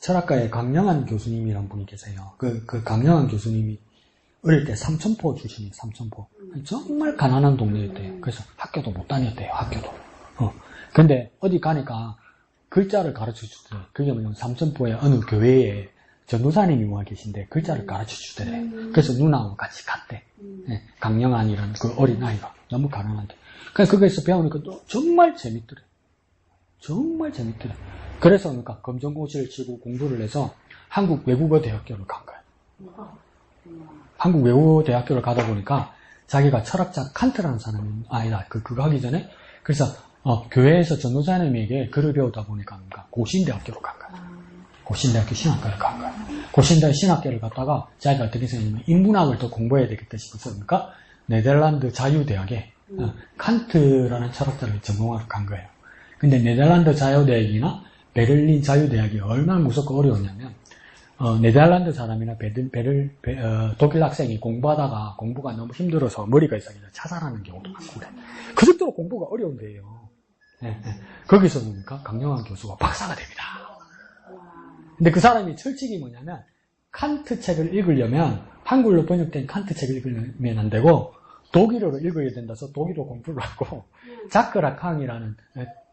Speaker 1: 철학가의 강영한 교수님이란 분이 계세요. 그 강영한 교수님이 어릴 때 삼천포 출신이에요. 삼천포. 정말 가난한 동네였대요. 그래서 학교도 못 다녔대요. 학교도. 근데 어디 가니까 글자를 가르쳐 주더래요. 그게 뭐냐면 삼천포의 어느 교회에 전도사님이 와 계신데 글자를 가르쳐 주더래요. 그래서 누나하고 같이 갔대. 강영안이라는 그 어린 아이가 너무 가난한데. 그러니까 거기서 배우니까 또 정말 재밌더래. 정말 재밌더래. 그래서 그러니까 검정고시를 치고 공부를 해서 한국 외국어 대학교를 간 거야. 한국 외국어 대학교를 가다 보니까 자기가 철학자 칸트라는 사람이 아니다. 그거 하기 전에 그래서 교회에서 전도사님에게 글을 배우다 보니까 그러니까 고신대학교로 간 거야. 고신대학교 신학교를 간 거야. 고신대 신학교를 갔다가 자기가 어떻게 생각하냐면 인문학을 더 공부해야 되겠다 싶어서 그러니까 네덜란드 자유대학에 칸트라는 철학자를 전공하러 간 거예요. 근데 네덜란드 자유대학이나 베를린 자유대학이 얼마나 무섭고 어려웠냐면 네덜란드 사람이나 독일 학생이 공부하다가 공부가 너무 힘들어서 머리가 이상해서 자살하는 경우도 많고 그래. 그 정도로 공부가 어려운데요. 거기서 보니까 강영환 교수가 박사가 됩니다. 근데 그 사람이 철칙이 뭐냐면 칸트 책을 읽으려면 한글로 번역된 칸트 책을 읽으면 안 되고 독일어로 읽어야 된다서 독일어 공부를 하고 자크 라캉이라는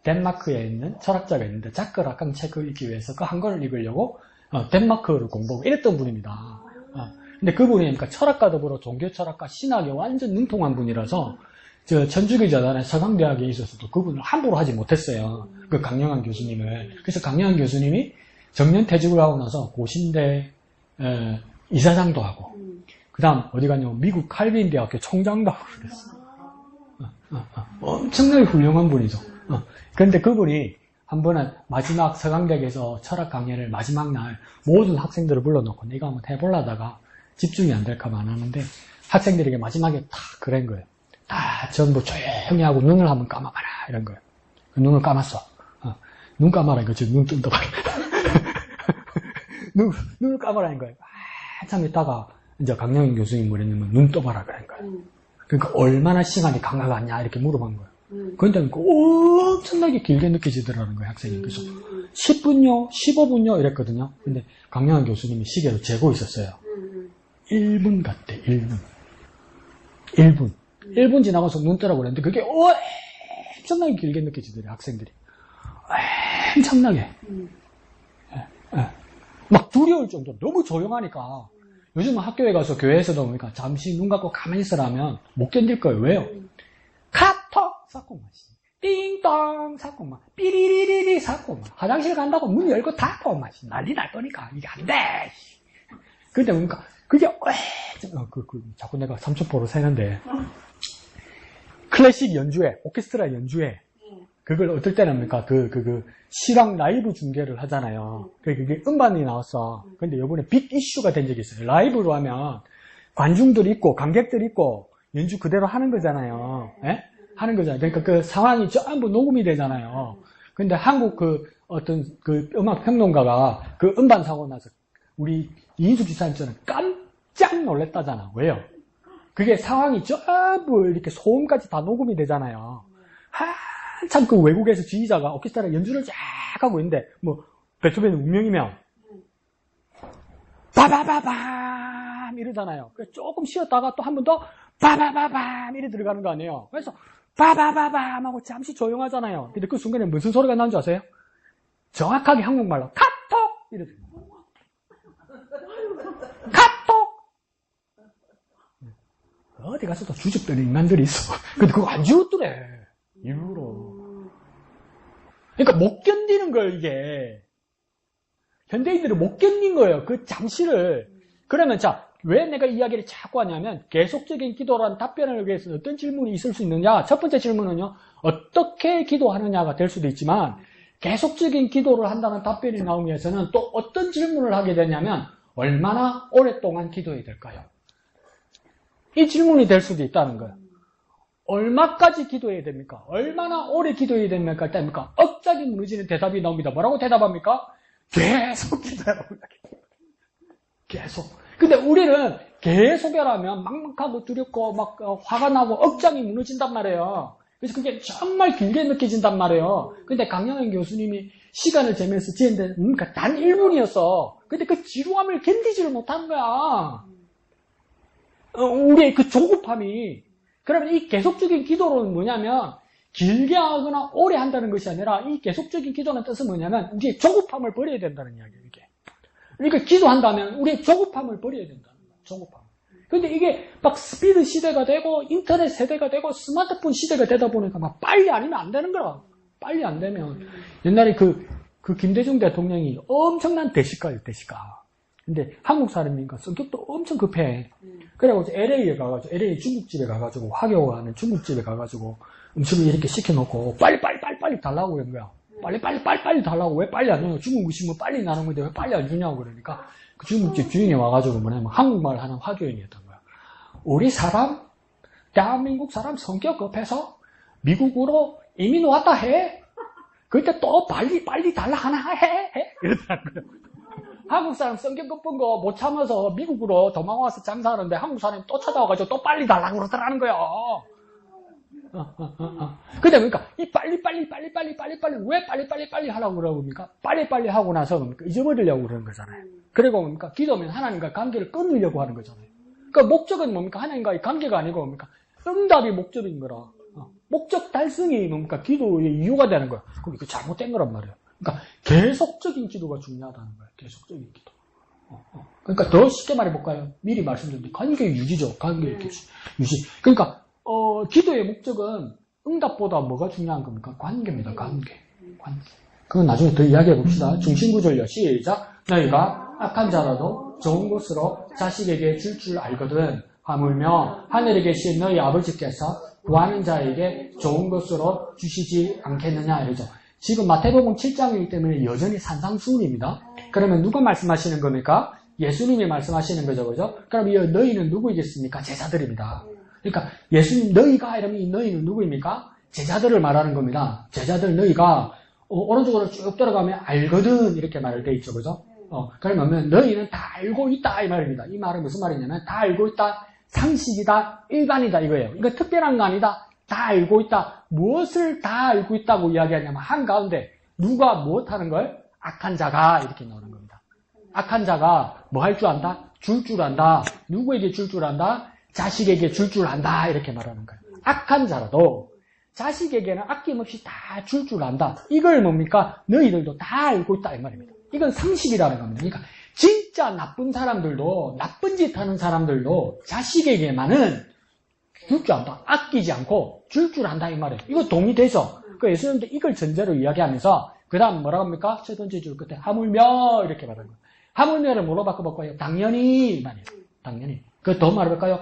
Speaker 1: 덴마크에 있는 철학자가 있는데 자크 라캉 책을 읽기 위해서 그 한글을 읽으려고 덴마크어를 공부하고 이랬던 분입니다. 근데 그분이 그러니까 철학과 더불어 종교 철학과 신학에 완전 능통한 분이라서 저 천주교재단의 서강대학에 있어서도 그분을 함부로 하지 못했어요. 그 강영환 교수님을. 그래서 강영환 교수님이 정년퇴직을 하고 나서 고신대 이사장도 하고 그 다음 어디 갔냐면 미국 칼빈 대학교 총장도 하고 그랬어요. 엄청나게 훌륭한 분이죠. 그런데 그분이 한 번은 마지막 서강대학에서 철학 강연을 마지막 날 모든 학생들을 불러놓고 내가 한번 해보려다가 집중이 안 될까봐 안 하는데 학생들에게 마지막에 다 그런 거예요. 다 전부 조용히 하고 눈을 한번 감아봐라 이런 거예요. 눈을 감았어. 눈 감아라는 거지. 눈 뜬다. 눈을 감아라는 거예요. 한참 있다가 이제 강영인 교수님이 뭐랬냐면 눈 떠봐라 그런 거예요. 그러니까 얼마나 시간이 강하겠냐 이렇게 물어본 거예요. 그런데 엄청나게 길게 느껴지더라는 거예요, 학생이. 그래서 10분요, 15분요 이랬거든요. 근데 강영환 교수님이 시계로 재고 있었어요. 1분 같대, 1분. 1분 지나가서 눈 뜨라고 그랬는데 그게 엄청나게 길게 느껴지더래요, 학생들이. 엄청나게. 막 두려울 정도로 너무 조용하니까 요즘은 학교에 가서 교회에서도 보니까 잠시 눈 감고 가만히 있으라면 못 견딜 거예요. 왜요? 카톡 사고만 띵동 사고만 삐리리리리 사고만 화장실 간다고 문 열고 닫고만 난리 날 거니까 이게 안 돼. 근데 그러니까 그게 자꾸 내가 3초포로 세는데 클래식 연주회 오케스트라 연주회 그걸 어떨 때는 합니까? 실황 라이브 중계를 하잖아요. 그게 음반이 나왔어. 근데 이번에 빅 이슈가 된 적이 있어요. 라이브로 하면 관중들이 있고 관객들이 있고 연주 그대로 하는 거잖아요. 예? 하는 거잖아요. 그러니까 그 상황이 전부 녹음이 되잖아요. 근데 한국 어떤 음악 평론가가 그 음반 사고 나서 우리 이인숙 지사님처럼 깜짝 놀랐다잖아. 왜요? 그게 상황이 전부 이렇게 소음까지 다 녹음이 되잖아요. 한참 그 외국에서 지휘자가 오케스트라 연주를 쫙 하고 있는데, 베토벤 운명이면, 바바바밤! 이러잖아요. 그래서 조금 쉬었다가 또 한 번 더, 바바바밤! 이래 들어가는 거 아니에요. 그래서, 바바바밤! 하고 잠시 조용하잖아요. 근데 그 순간에 무슨 소리가 나는 줄 아세요? 정확하게 한국말로, 카톡! 이래 들어가요. 카톡! 어디 가서도 주접되는 인간들이 있어. 근데 그거 안 지웠더래. 일부러. 그러니까 못 견디는 거예요, 이게. 현대인들은 못 견딘 거예요, 그 잠시를. 그러면 자, 왜 내가 이 이야기를 자꾸 하냐면, 계속적인 기도라는 답변을 위해서 어떤 질문이 있을 수 있느냐. 첫 번째 질문은요, 어떻게 기도하느냐가 될 수도 있지만, 계속적인 기도를 한다는 답변이 나오기 위해서는 또 어떤 질문을 하게 되냐면, 얼마나 오랫동안 기도해야 될까요? 이 질문이 될 수도 있다는 거예요. 얼마까지 기도해야 됩니까? 얼마나 오래 기도해야 됩니까? 억장이 무너지는 대답이 나옵니다. 뭐라고 대답합니까? 계속 기도하라고. 계속. 근데 우리는 계속이라면 막막하고 두렵고 막 화가 나고 억장이 무너진단 말이에요. 그래서 그게 정말 길게 느껴진단 말이에요. 근데 강영현 교수님이 시간을 재면서 지었는데 그러니까 단 1분이었어. 근데 그 지루함을 견디지를 못한 거야. 우리의 그 조급함이. 그러면 이 계속적인 기도는 뭐냐면 길게 하거나 오래 한다는 것이 아니라 이 계속적인 기도는 뜻은 뭐냐면 우리의 조급함을 버려야 된다는 이야기예요. 이게. 그러니까 기도한다면 우리의 조급함을 버려야 된다는 거예요. 조급함. 근데 이게 막 스피드 시대가 되고 인터넷 세대가 되고 스마트폰 시대가 되다 보니까 막 빨리 아니면 안 되는 거라. 빨리 안 되면 옛날에 그 김대중 대통령이 엄청난 대식가예요, 대식가. 근데 한국 사람이니까 성격도 엄청 급해. 그래가지고 LA에 가가지고 LA 중국집에 가가지고 화교하는 중국집에 가가지고 음식을 이렇게 시켜놓고 빨리 달라고 그런 거야. 빨리 달라고. 왜 빨리 안 주냐고. 중국 음식은 빨리 나는 건데 왜 빨리 안 주냐고 그러니까 그 중국집 주인이 와가지고 뭐냐면 한국말 하는 화교인이었던 거야. 우리 사람, 대한민국 사람 성격 급해서 미국으로 이민 왔다 해. 그때 또 빨리 달라 하나 해. 이러더라는 거야. 한국 사람 성격 급한 거 못 참아서 미국으로 도망와서 장사하는데 한국 사람이 또 찾아와가지고 또 빨리 달라고 그러더라는 거야. 근데 그러니까 이 빨리 왜 빨리 하라고 그러니까 빨리 하고 나서 그러니까 잊어버리려고 그러는 거잖아요. 그리고 그러니까 기도면 하나님과 관계를 끊으려고 하는 거잖아요. 그러니까 목적은 뭡니까? 하나님과의 관계가 아니고 뭡니까? 응답이 목적인 거라. 목적 달성이 뭡니까? 기도의 이유가 되는 거야. 그럼 이거 잘못된 거란 말이에요. 그러니까 계속적인 기도가 중요하다는 거예요. 계속적인 기도. 그러니까 더 쉽게 말해볼까요? 미리 말씀드렸는데 관계 유지죠. 관계 유지. 그러니까 기도의 목적은 응답보다 뭐가 중요한 겁니까? 관계입니다. 관계. 그건 나중에 더 이야기해 봅시다. 중심구절요. 시작. 너희가 악한 자라도 좋은 것으로 자식에게 줄 알거든. 하물며 하늘에 계신 너희 아버지께서 구하는 자에게 좋은 것으로 주시지 않겠느냐 이러죠. 지금 마태복음 7장이기 때문에 여전히 산상수훈입니다. 그러면 누가 말씀하시는 겁니까? 예수님이 말씀하시는 거죠. 그죠? 그럼 이 너희는 누구이겠습니까? 제자들입니다. 그러니까 예수님 너희가 이러면 이 너희는 누구입니까? 제자들을 말하는 겁니다. 제자들 너희가 오른쪽으로 쭉 들어가면 알거든 이렇게 말을 돼 있죠. 그죠? 그러면 너희는 다 알고 있다 이 말입니다. 이 말은 무슨 말이냐면 다 알고 있다. 상식이다. 일반이다 이거예요. 이거 특별한 거 아니다. 다 알고 있다. 무엇을 다 알고 있다고 이야기하냐면 한가운데 누가 무엇하는 걸? 악한 자가 이렇게 나오는 겁니다. 악한 자가 뭐 할 줄 안다? 줄 줄 안다. 누구에게 줄 줄 안다? 자식에게 줄 줄 안다 이렇게 말하는 거예요. 악한 자라도 자식에게는 아낌없이 다 줄 줄 안다. 이걸 뭡니까? 너희들도 다 알고 있다 이 말입니다. 이건 상식이라는 겁니다. 그러니까 진짜 나쁜 사람들도 나쁜 짓 하는 사람들도 자식에게만은 줄 줄 안다. 아끼지 않고 줄 줄 안다 이 말이에요. 이거 동의되죠? 그 예수님도 이걸 전제로 이야기하면서 그 다음 뭐라고 합니까? 첫 번째 줄 끝에 하물며 이렇게 말하는 거예요. 하물며를 뭐로 바꿔볼까요? 당연히 이 말이에요. 당연히. 그 더 말해볼까요?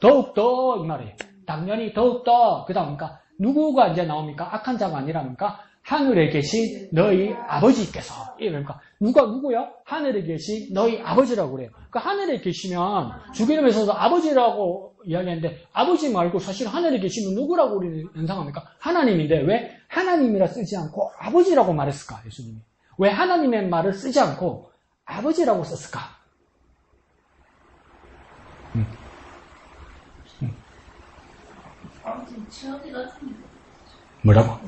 Speaker 1: 더욱더 이 말이에요. 당연히 더욱더. 그 다음 그러니까 누구가 이제 나옵니까? 악한 자가 아니라니까 하늘에 계신 너희 아버지께서. 그러니까 누구요? 하늘에 계신 너희 아버지라고 그래요. 그러니까 하늘에 계시면 주기름에서도 아버지라고 이야기하는데 아버지 말고 사실 하늘에 계시면 누구라고 우리는 연상합니까? 하나님인데 왜 하나님이라 쓰지 않고 아버지라고 말했을까? 예수님이. 왜 하나님의 말을 쓰지 않고 아버지라고 썼을까?
Speaker 2: 아버지는 친아버지 같으니까.
Speaker 1: 뭐라고?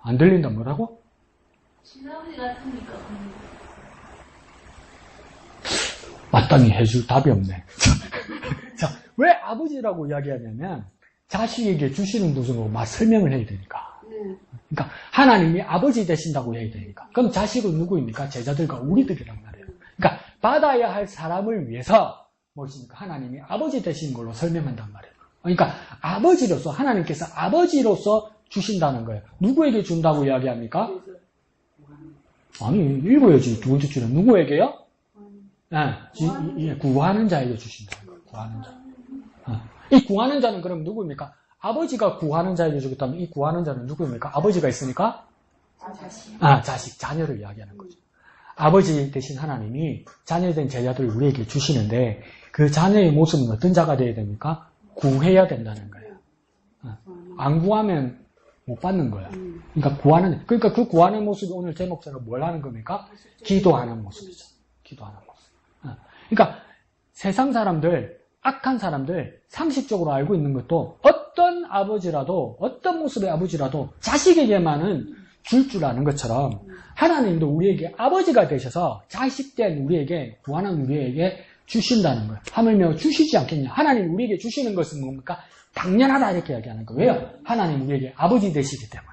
Speaker 1: 안 들린다. 뭐라고?
Speaker 2: 친아버지 같으니까.
Speaker 1: 마땅히 해줄 답이 없네. 자, 왜 아버지라고 이야기하냐면 자식에게 주시는 것으로 설명을 해야 되니까. 그러니까 하나님이 아버지 되신다고 해야 되니까. 그럼 자식은 누구입니까? 제자들과 우리들이란 말이에요. 그러니까 받아야 할 사람을 위해서 무엇입니까? 하나님이 아버지 되신 걸로 설명한단 말이에요. 그러니까 아버지로서 하나님께서 아버지로서 주신다는 거예요. 누구에게 준다고 이야기합니까? 아니 읽어야지. 두 번째 줄은 누구에게요? 구하는 자에게 주신다는 거예요. 구하는 자. 이 구하는 자는 그럼 누구입니까? 아버지가 구하는 자에게 주겠다면 이 구하는 자는 누구입니까? 아버지가 있으니까? 자식, 자녀를 이야기하는 거죠. 아버지 대신 하나님이 자녀된 제자들을 우리에게 주시는데 그 자녀의 모습은 어떤 자가 되어야 됩니까? 구해야 된다는 거예요. 안 구하면 못 받는 거예요. 그러니까 그 구하는 모습이 오늘 제 목사가 뭘 하는 겁니까? 기도하는 모습이죠. 기도하는 모습. 그러니까 세상 사람들, 악한 사람들 상식적으로 알고 있는 것도 어떤 아버지라도 어떤 모습의 아버지라도 자식에게만은 줄 아는 것처럼 하나님도 우리에게 아버지가 되셔서 자식된 우리에게 구하는 우리에게 주신다는 거예요. 하물며 주시지 않겠냐. 하나님 우리에게 주시는 것은 뭡니까? 당연하다 이렇게 이야기하는 거예요. 왜요? 하나님 우리에게 아버지 되시기 때문에.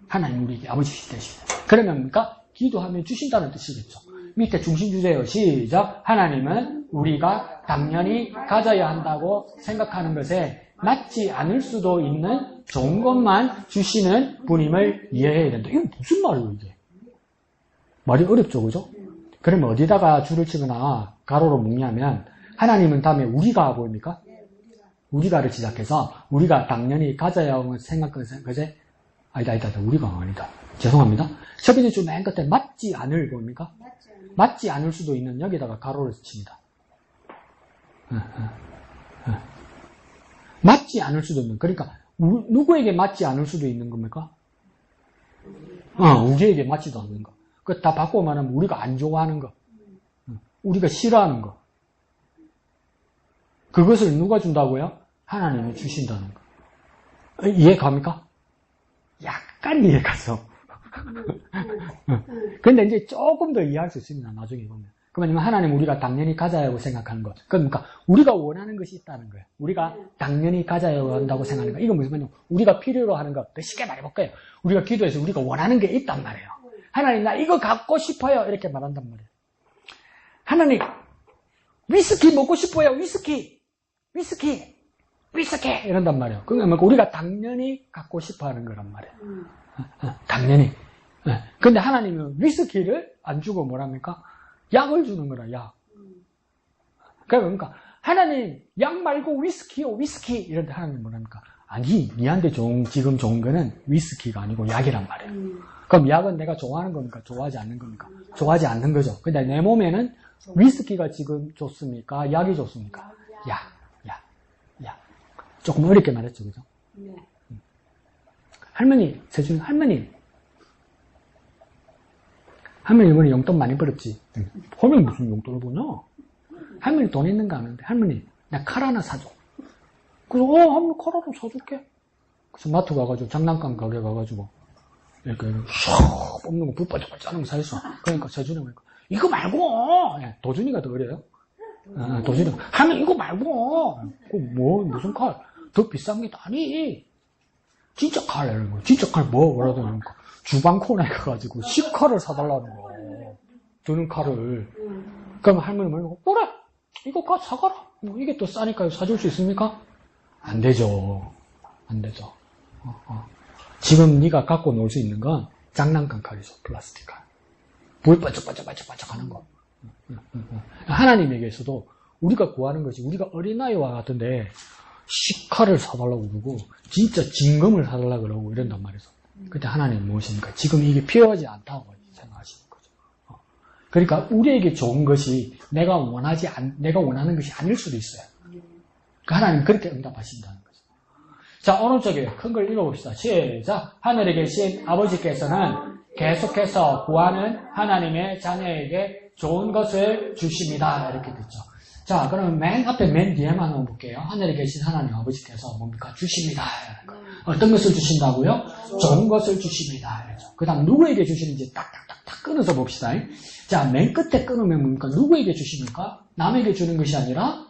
Speaker 1: 하나님 우리에게 아버지 되시기 때문에. 그러면 뭡니까? 기도하면 주신다는 뜻이겠죠. 밑에 중심 주제요. 시작. 하나님은 우리가 당연히 가져야 한다고 생각하는 것에 맞지 않을 수도 있는 좋은 것만 주시는 분임을 이해해야 된다. 이건 무슨 말이에요, 이게? 말이 어렵죠, 그죠? 그러면 어디다가 줄을 치거나 가로로 묶냐면 하나님은 다음에 우리가 보입니까? 우리가를 시작해서 우리가 당연히 가져야 하는 생각하는 것에 아니다. 우리가 아니다. 죄송합니다. 첫 번째 줄 맨 끝에 맞지 않을 보입니까? 맞지 않을 수도 있는 여기다가 가로를 칩니다. 맞지 않을 수도 있는, 그러니까 누구에게 맞지 않을 수도 있는 겁니까? 우리에게 맞지도 않는 거. 그 다 바꿔 말하면 우리가 안 좋아하는 거, 우리가 싫어하는 거. 그것을 누가 준다고요? 하나님이 주신다는 거. 이해 갑니까? 약간 이해 가죠. 근데 이제 조금 더 이해할 수 있습니다. 나중에 보면. 그러면 하나님 우리가 당연히 가져야 하고 생각하는 것. 그러니까 우리가 원하는 것이 있다는 거예요. 우리가 당연히 가져야 한다고 생각하는 거. 이건 무슨 말이냐면 우리가 필요로 하는 것. 더 쉽게 말해볼까요? 우리가 기도해서 우리가 원하는 게 있단 말이에요. 하나님 나 이거 갖고 싶어요. 이렇게 말한단 말이에요. 하나님 위스키 먹고 싶어요. 위스키 이런단 말이에요. 그러니까 우리가 당연히 갖고 싶어하는 거란 말이에요. 당연히. 근데 하나님은 위스키를 안 주고 뭐랍니까? 약을 주는 거라, 약. 그러니까 하나님 약 말고 위스키요, 위스키 이런데 하나님 뭐랍니까? 아니, 니한테 지금 좋은 거는 위스키가 아니고 약이란 말이에요. 그럼 약은 내가 좋아하는 겁니까? 좋아하지 않는 겁니까? 좋아하지 않는 거죠. 근데 내 몸에는 위스키가 지금 좋습니까? 약이 좋습니까? 약. 조금 어렵게 말했죠, 그죠? 할머니, 세준 할머니 이번에 용돈 많이 벌었지? 할머니 무슨 용돈을 버냐? 할머니 돈 있는가 하는데, 할머니, 나 칼 하나 사줘. 그래서, 할머니 칼 하나 사줄게. 그래서 마트 가가지고, 장난감 가게 가가지고, 이렇게, 샥 뽑는 거, 불 빠져빠져 하는 거 사줬어. 그러니까 세준이 그러니까, 이거 말고! 도준이가 더 어려요? 도준이가, 할머니 이거 말고! 무슨 칼? 더 비싼 게 아니! 진짜 칼, 이런 거. 진짜 칼 뭐라도 하니까. 주방 코너에 가가지고 식칼을 사달라는 거. 드는 칼을. 그럼 할머니 말고, 그래! 이거 사가라! 이게 더 싸니까 사줄 수 있습니까? 안 되죠. 안 되죠. 지금 네가 갖고 놀 수 있는 건 장난감 칼이죠. 플라스틱 칼. 불 반짝반짝 하는 거. 하나님에게서도 우리가 구하는 것이 우리가 어린아이와 같은데 식칼을 사달라고 그러고 진짜 진검을 사달라고 그러고 이런단 말이죠. 그때 하나님 무엇입니까? 지금 이게 필요하지 않다고 생각하시는 거죠. 그러니까 우리에게 좋은 것이 내가 원하는 것이 아닐 수도 있어요. 그러니까 하나님 그렇게 응답하신다는 거죠. 자, 오른쪽에 큰 걸 읽어봅시다. 시작. 하늘에 계신 아버지께서는 계속해서 구하는 하나님의 자녀에게 좋은 것을 주십니다. 이렇게 됐죠. 자, 그러면 맨 앞에 맨 뒤에만 한번 볼게요. 하늘에 계신 하나님 아버지께서 뭡니까? 주십니다. 어떤 것을 주신다고요? 좋은 것을 주십니다. 그 다음 누구에게 주시는지 딱딱딱딱 끊어서 봅시다. 자, 맨 끝에 끊으면 뭡니까? 누구에게 주십니까? 남에게 주는 것이 아니라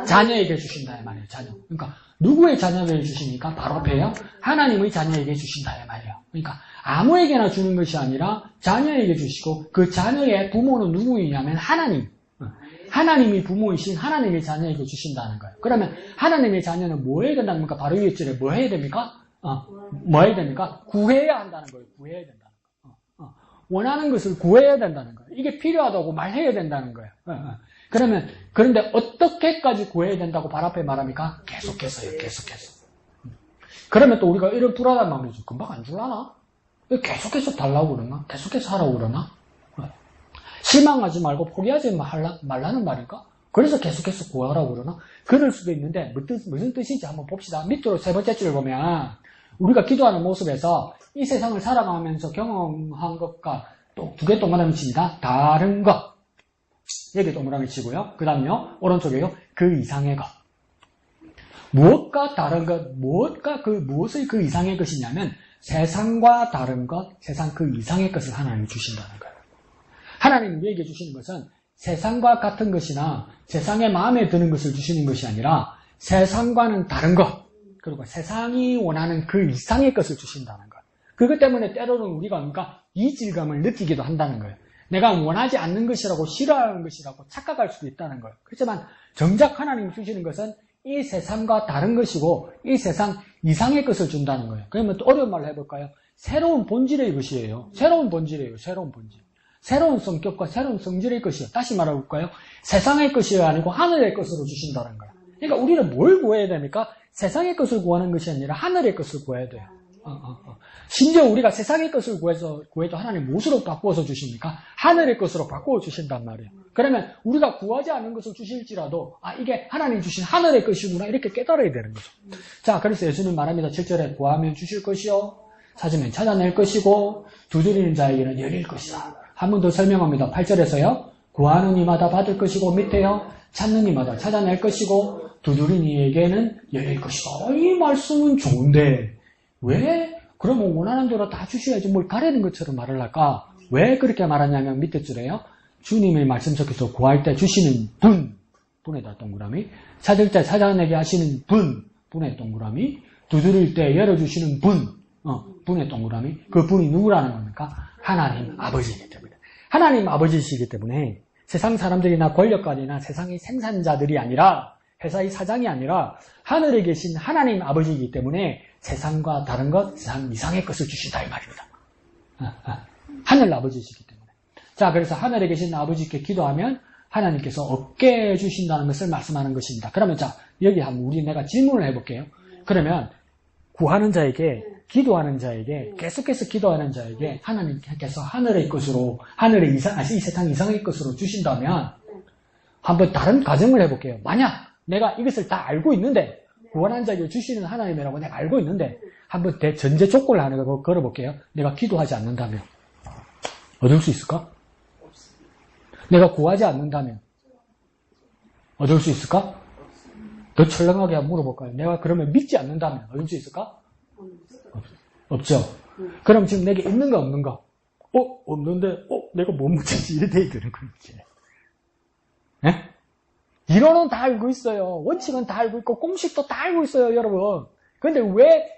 Speaker 1: 자녀에게 주신다 이 말이에요. 자녀. 그러니까 누구의 자녀에게 주십니까? 바로 앞에요. 하나님의 자녀에게 주신다 이 말이에요. 그러니까 아무에게나 주는 것이 아니라 자녀에게 주시고 그 자녀의 부모는 누구이냐면 하나님. 하나님이 부모이신 하나님의 자녀에게 주신다는 거예요. 그러면 하나님의 자녀는 뭐 해야 된답니까? 바로 위에 줄에 뭐 해야 됩니까? 뭐 해야 됩니까? 구해야 한다는 거예요. 구해야 된다는 거예요. 원하는 것을 구해야 된다는 거예요. 이게 필요하다고 말해야 된다는 거예요. 그런데 어떻게까지 구해야 된다고 발 앞에 말합니까? 계속해서요. 계속해서. 그러면 또 우리가 이런 불안한 마음이죠. 금방 안 줄라나? 계속해서 달라고 그러나? 계속해서 하라고 그러나? 실망하지 말고 포기하지 말라는 말인가? 그래서 계속해서 구하라고 그러나? 그럴 수도 있는데 무슨 뜻인지 한번 봅시다. 밑으로 세 번째 줄을 보면 우리가 기도하는 모습에서 이 세상을 살아가면서 경험한 것과 또 두 개 동그라미 칩니다. 다른 것. 여기 동그라미 치고요. 그 다음요. 오른쪽에요. 그 이상의 것. 무엇과 다른 것, 무엇을 그 이상의 것이냐면 세상과 다른 것, 세상 그 이상의 것을 하나님이 주신다는 거예요. 하나님이 우리에게 주시는 것은 세상과 같은 것이나 세상의 마음에 드는 것을 주시는 것이 아니라 세상과는 다른 것, 그리고 세상이 원하는 그 이상의 것을 주신다는 것. 그것 때문에 때로는 우리가 이질감을 느끼기도 한다는 거예요. 내가 원하지 않는 것이라고 싫어하는 것이라고 착각할 수도 있다는 거예요. 그렇지만 정작 하나님 주시는 것은 이 세상과 다른 것이고 이 세상 이상의 것을 준다는 거예요. 그러면 또 어려운 말로 해볼까요? 새로운 본질의 것이에요. 새로운 본질이에요. 새로운 본질. 새로운 성격과 새로운 성질의 것이에요. 다시 말해볼까요? 세상의 것이 아니고 하늘의 것으로 주신다는 거예요. 그러니까 우리는 뭘 구해야 됩니까? 세상의 것을 구하는 것이 아니라 하늘의 것을 구해야 돼요. 심지어 우리가 세상의 것을 구해도 하나님 무엇으로 바꾸어서 주십니까? 하늘의 것으로 바꾸어 주신단 말이에요. 그러면 우리가 구하지 않는 것을 주실지라도 이게 하나님 주신 하늘의 것이구나 이렇게 깨달아야 되는 거죠. 자, 그래서 예수님 말합니다. 7절에 구하면 주실 것이요 찾으면 찾아낼 것이고 두드리는 자에게는 열릴 것이다. 한 번 더 설명합니다. 8절에서요. 구하는 이마다 받을 것이고 밑에요. 찾는 이마다 찾아낼 것이고 두드리는 이에게는 열릴 것이다. 이 말씀은 좋은데 왜 그러면 원하는 대로 다 주셔야지 뭘 가리는 것처럼 말을 할까? 왜 그렇게 말하냐면 밑에 줄에요. 주님의 말씀 속에서 구할 때 주시는 분에다 동그라미, 찾을 때 찾아내게 하시는 분에 동그라미, 두드릴 때 열어주시는 분에 동그라미. 그 분이 누구라는 겁니까? 하나님 아버지이기 때문에. 하나님 아버지이시기 때문에 세상 사람들이나 권력가들이나 세상의 생산자들이 아니라 회사의 사장이 아니라 하늘에 계신 하나님 아버지이기 때문에 세상과 다른 것, 세상 이상의 것을 주신다 이 말입니다. 하늘 아버지이시기 때문에. 자, 그래서 하늘에 계신 아버지께 기도하면 하나님께서 얻게 주신다는 것을 말씀하는 것입니다. 그러면 자, 여기 한번 내가 질문을 해볼게요. 그러면 구하는 자에게, 기도하는 자에게, 계속해서 기도하는 자에게 하나님께서 하늘의 것으로, 이 세상 이상의 것으로 주신다면 한번 다른 가정을 해볼게요. 만약 내가 이것을 다 알고 있는데 구원한 자에게 주시는 하나님이라고 내가 알고 있는데 한번 전제 조건을 하나 걸어볼게요. 내가 기도하지 않는다면 얻을 수 있을까? 내가 구하지 않는다면 얻을 수 있을까? 더 철렁하게 한번 물어볼까요? 내가 그러면 믿지 않는다면 얻을 수 있을까? 없죠. 그럼 지금 내게 있는가 없는가? 없는데 내가 못 묻히지 이래 되는 거지. 예? 이론은 다 알고 있어요. 원칙은 다 알고 있고 공식도 다 알고 있어요, 여러분. 그런데 왜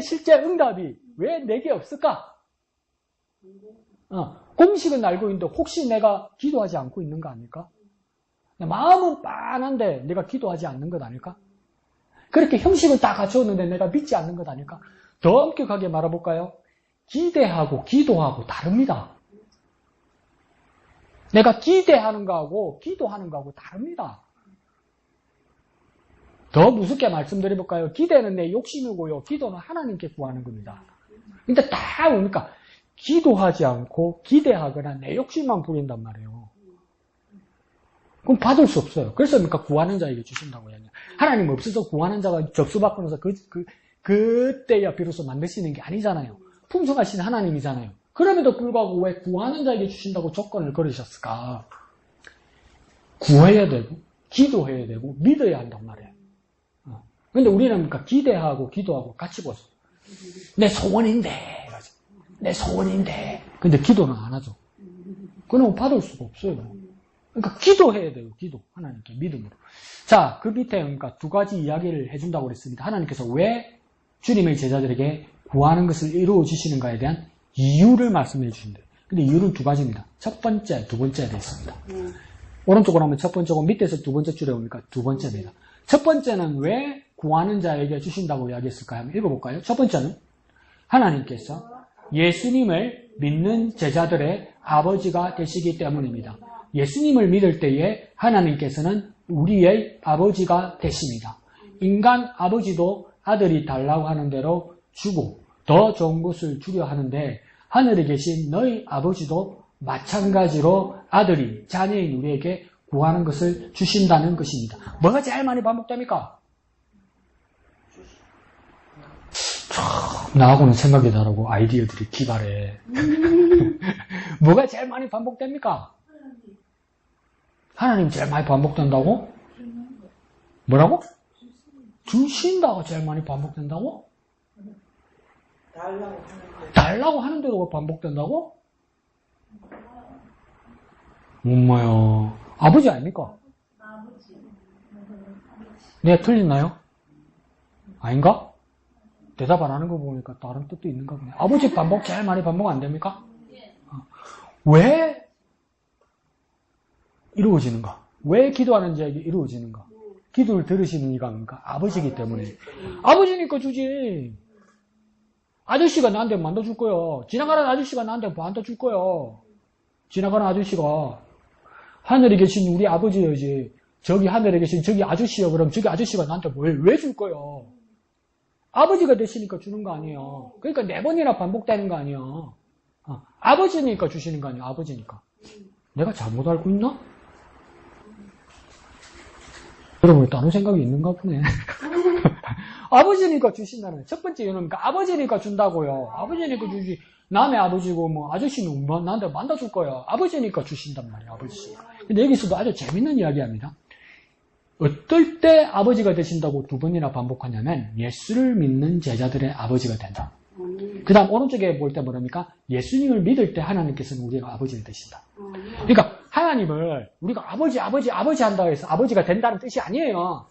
Speaker 1: 실제 응답이 왜 내게 없을까? 공식은 알고 있는데 혹시 내가 기도하지 않고 있는 거 아닐까? 마음은 빤한데 내가 기도하지 않는 것 아닐까? 그렇게 형식을 다 갖추었는데 내가 믿지 않는 것 아닐까? 더 엄격하게 말해볼까요? 기대하고 기도하고 다릅니다. 내가 기대하는 거하고 기도하는 거하고 다릅니다. 더 무섭게 말씀드려볼까요? 기대는 내 욕심이고요. 기도는 하나님께 구하는 겁니다. 근데 다 보니까 기도하지 않고 기대하거나 내 욕심만 부린단 말이에요. 그럼 받을 수 없어요. 그래서 그러니까 구하는 자에게 주신다고 해요. 하나님 없어서 구하는 자가 접수받고 나서 그때야 비로소 만드시는 게 아니잖아요. 풍성하신 하나님이잖아요. 그럼에도 불구하고 왜 구하는 자에게 주신다고 조건을 걸으셨을까? 구해야 되고 기도해야 되고 믿어야 한단 말이에요. 그런데 우리는 그러니까 기대하고 기도하고 같이 보죠. 내 소원인데 근데 기도는 안 하죠. 그러면 받을 수가 없어요. 그러니까 기도해야 돼요. 기도. 하나님께 믿음으로. 자, 그 밑에 그러니까 두 가지 이야기를 해준다고 그랬습니다. 하나님께서 왜 주님의 제자들에게 구하는 것을 이루어 주시는가에 대한 이유를 말씀해 주신대요. 근데 이유는 두 가지입니다. 첫 번째, 두 번째에 되어 있습니다. 오른쪽으로 하면 첫 번째고 밑에서 두 번째 줄에 오니까 두 번째입니다. 첫 번째는 왜 구하는 자에게 주신다고 이야기했을까요? 한번 읽어볼까요? 첫 번째는 하나님께서 예수님을 믿는 제자들의 아버지가 되시기 때문입니다. 예수님을 믿을 때에 하나님께서는 우리의 아버지가 되십니다. 인간 아버지도 아들이 달라고 하는 대로 주고 더 좋은 것을 주려 하는데 하늘에 계신 너희 아버지도 마찬가지로 아들이 자녀인 우리에게 구하는 것을 주신다는 것입니다. 뭐가 제일 많이 반복됩니까? 나하고는 생각이 다르고 아이디어들이 기발해. 뭐가 제일 많이 반복됩니까? 하나님 제일 많이 반복된다고? 뭐라고? 주신다고 제일 많이 반복된다고? 달라고 하는 대로 반복된다고? 엄마야. 아버지 아닙니까? 내가 틀렸나요? 아닌가? 대답 안 하는 거 보니까 다른 뜻도 있는가 보네. 아버지 제일 많이 반복 안 됩니까? 왜 이루어지는가? 왜 기도하는 자에게 이루어지는가? 기도를 들으시는 이가 뭡니까? 아버지이기 때문에. 아버지니까 주지. 아저씨가 나한테 만들어줄 거요. 지나가는 아저씨가 나한테 만들어줄 거요. 지나가는 아저씨가. 하늘에 계신 우리 아버지여지. 저기 하늘에 계신 저기 아저씨요. 그럼 저기 아저씨가 나한테 왜 줄 거요? 아버지가 되시니까 주는 거 아니에요. 그러니까 4번이나 반복되는 거 아니에요. 아버지니까 주시는 거 아니에요. 아버지니까. 내가 잘못 알고 있나? 여러분 다른 생각이 있는가 보네. 아버지니까 주신다는 첫 번째 이유는 그러니까 아버지니까 준다고요. 아버지니까 주지. 남의 아버지고 뭐 아저씨는 나한테 만나줄 거야. 아버지니까 주신단 말이에요. 아버지. 근데 여기서도 아주 재밌는 이야기합니다. 어떨 때 아버지가 되신다고 2번이나 반복하냐면 예수를 믿는 제자들의 아버지가 된다. 그 다음 오른쪽에 볼 때 뭐랍니까? 예수님을 믿을 때 하나님께서는 우리가 아버지가 되신다. 그러니까 하나님을 우리가 아버지 한다고 해서 아버지가 된다는 뜻이 아니에요.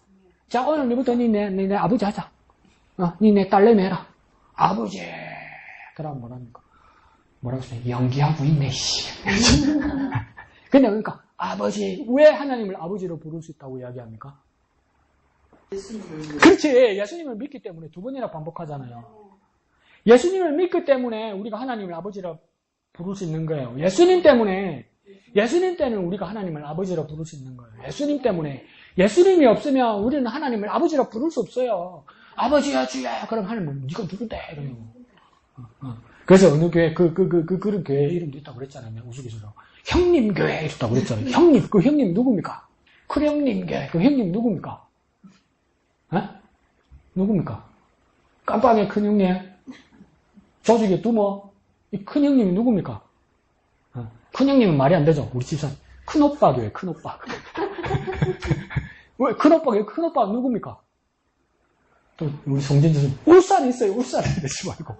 Speaker 1: 자, 오늘 너부터 니네 아버지 하자. 니네 딸내미 해라. 아버지. 그럼 뭐랍니까? 뭐라고 써요? 연기하고 있네, 씨. 근데 그러니까 아버지, 왜 하나님을 아버지로 부를 수 있다고 이야기합니까? 그렇지. 예수님을 믿기 때문에 2번이나 반복하잖아요. 예수님을 믿기 때문에 우리가 하나님을 아버지로 부를 수 있는 거예요. 예수님 때는 우리가 하나님을 아버지로 부를 수 있는 거예요. 예수님 때문에. 예수님이 없으면 우리는 하나님을 아버지로 부를 수 없어요. 아버지야, 주야. 그럼 하나님은 네가 누군데? 이러요. 그래서 어느 교회, 그런 교회 이름도 있다고 그랬잖아요. 우스갯소리로. 형님 교회 이랬다고 그랬잖아요. 형님, 그 형님 누굽니까? 큰 형님 교회, 그 형님 누굽니까? 누굽니까? 깜빵의 큰 형님? 조직의 두모? 이 큰 형님이 누굽니까? 큰 형님은 말이 안 되죠. 우리 집사 큰오빠 교회, 큰오빠. 왜 큰오빠 누굽니까? 또 우리 성진 교수님 울산에 있어요. 울산에 되지 말고.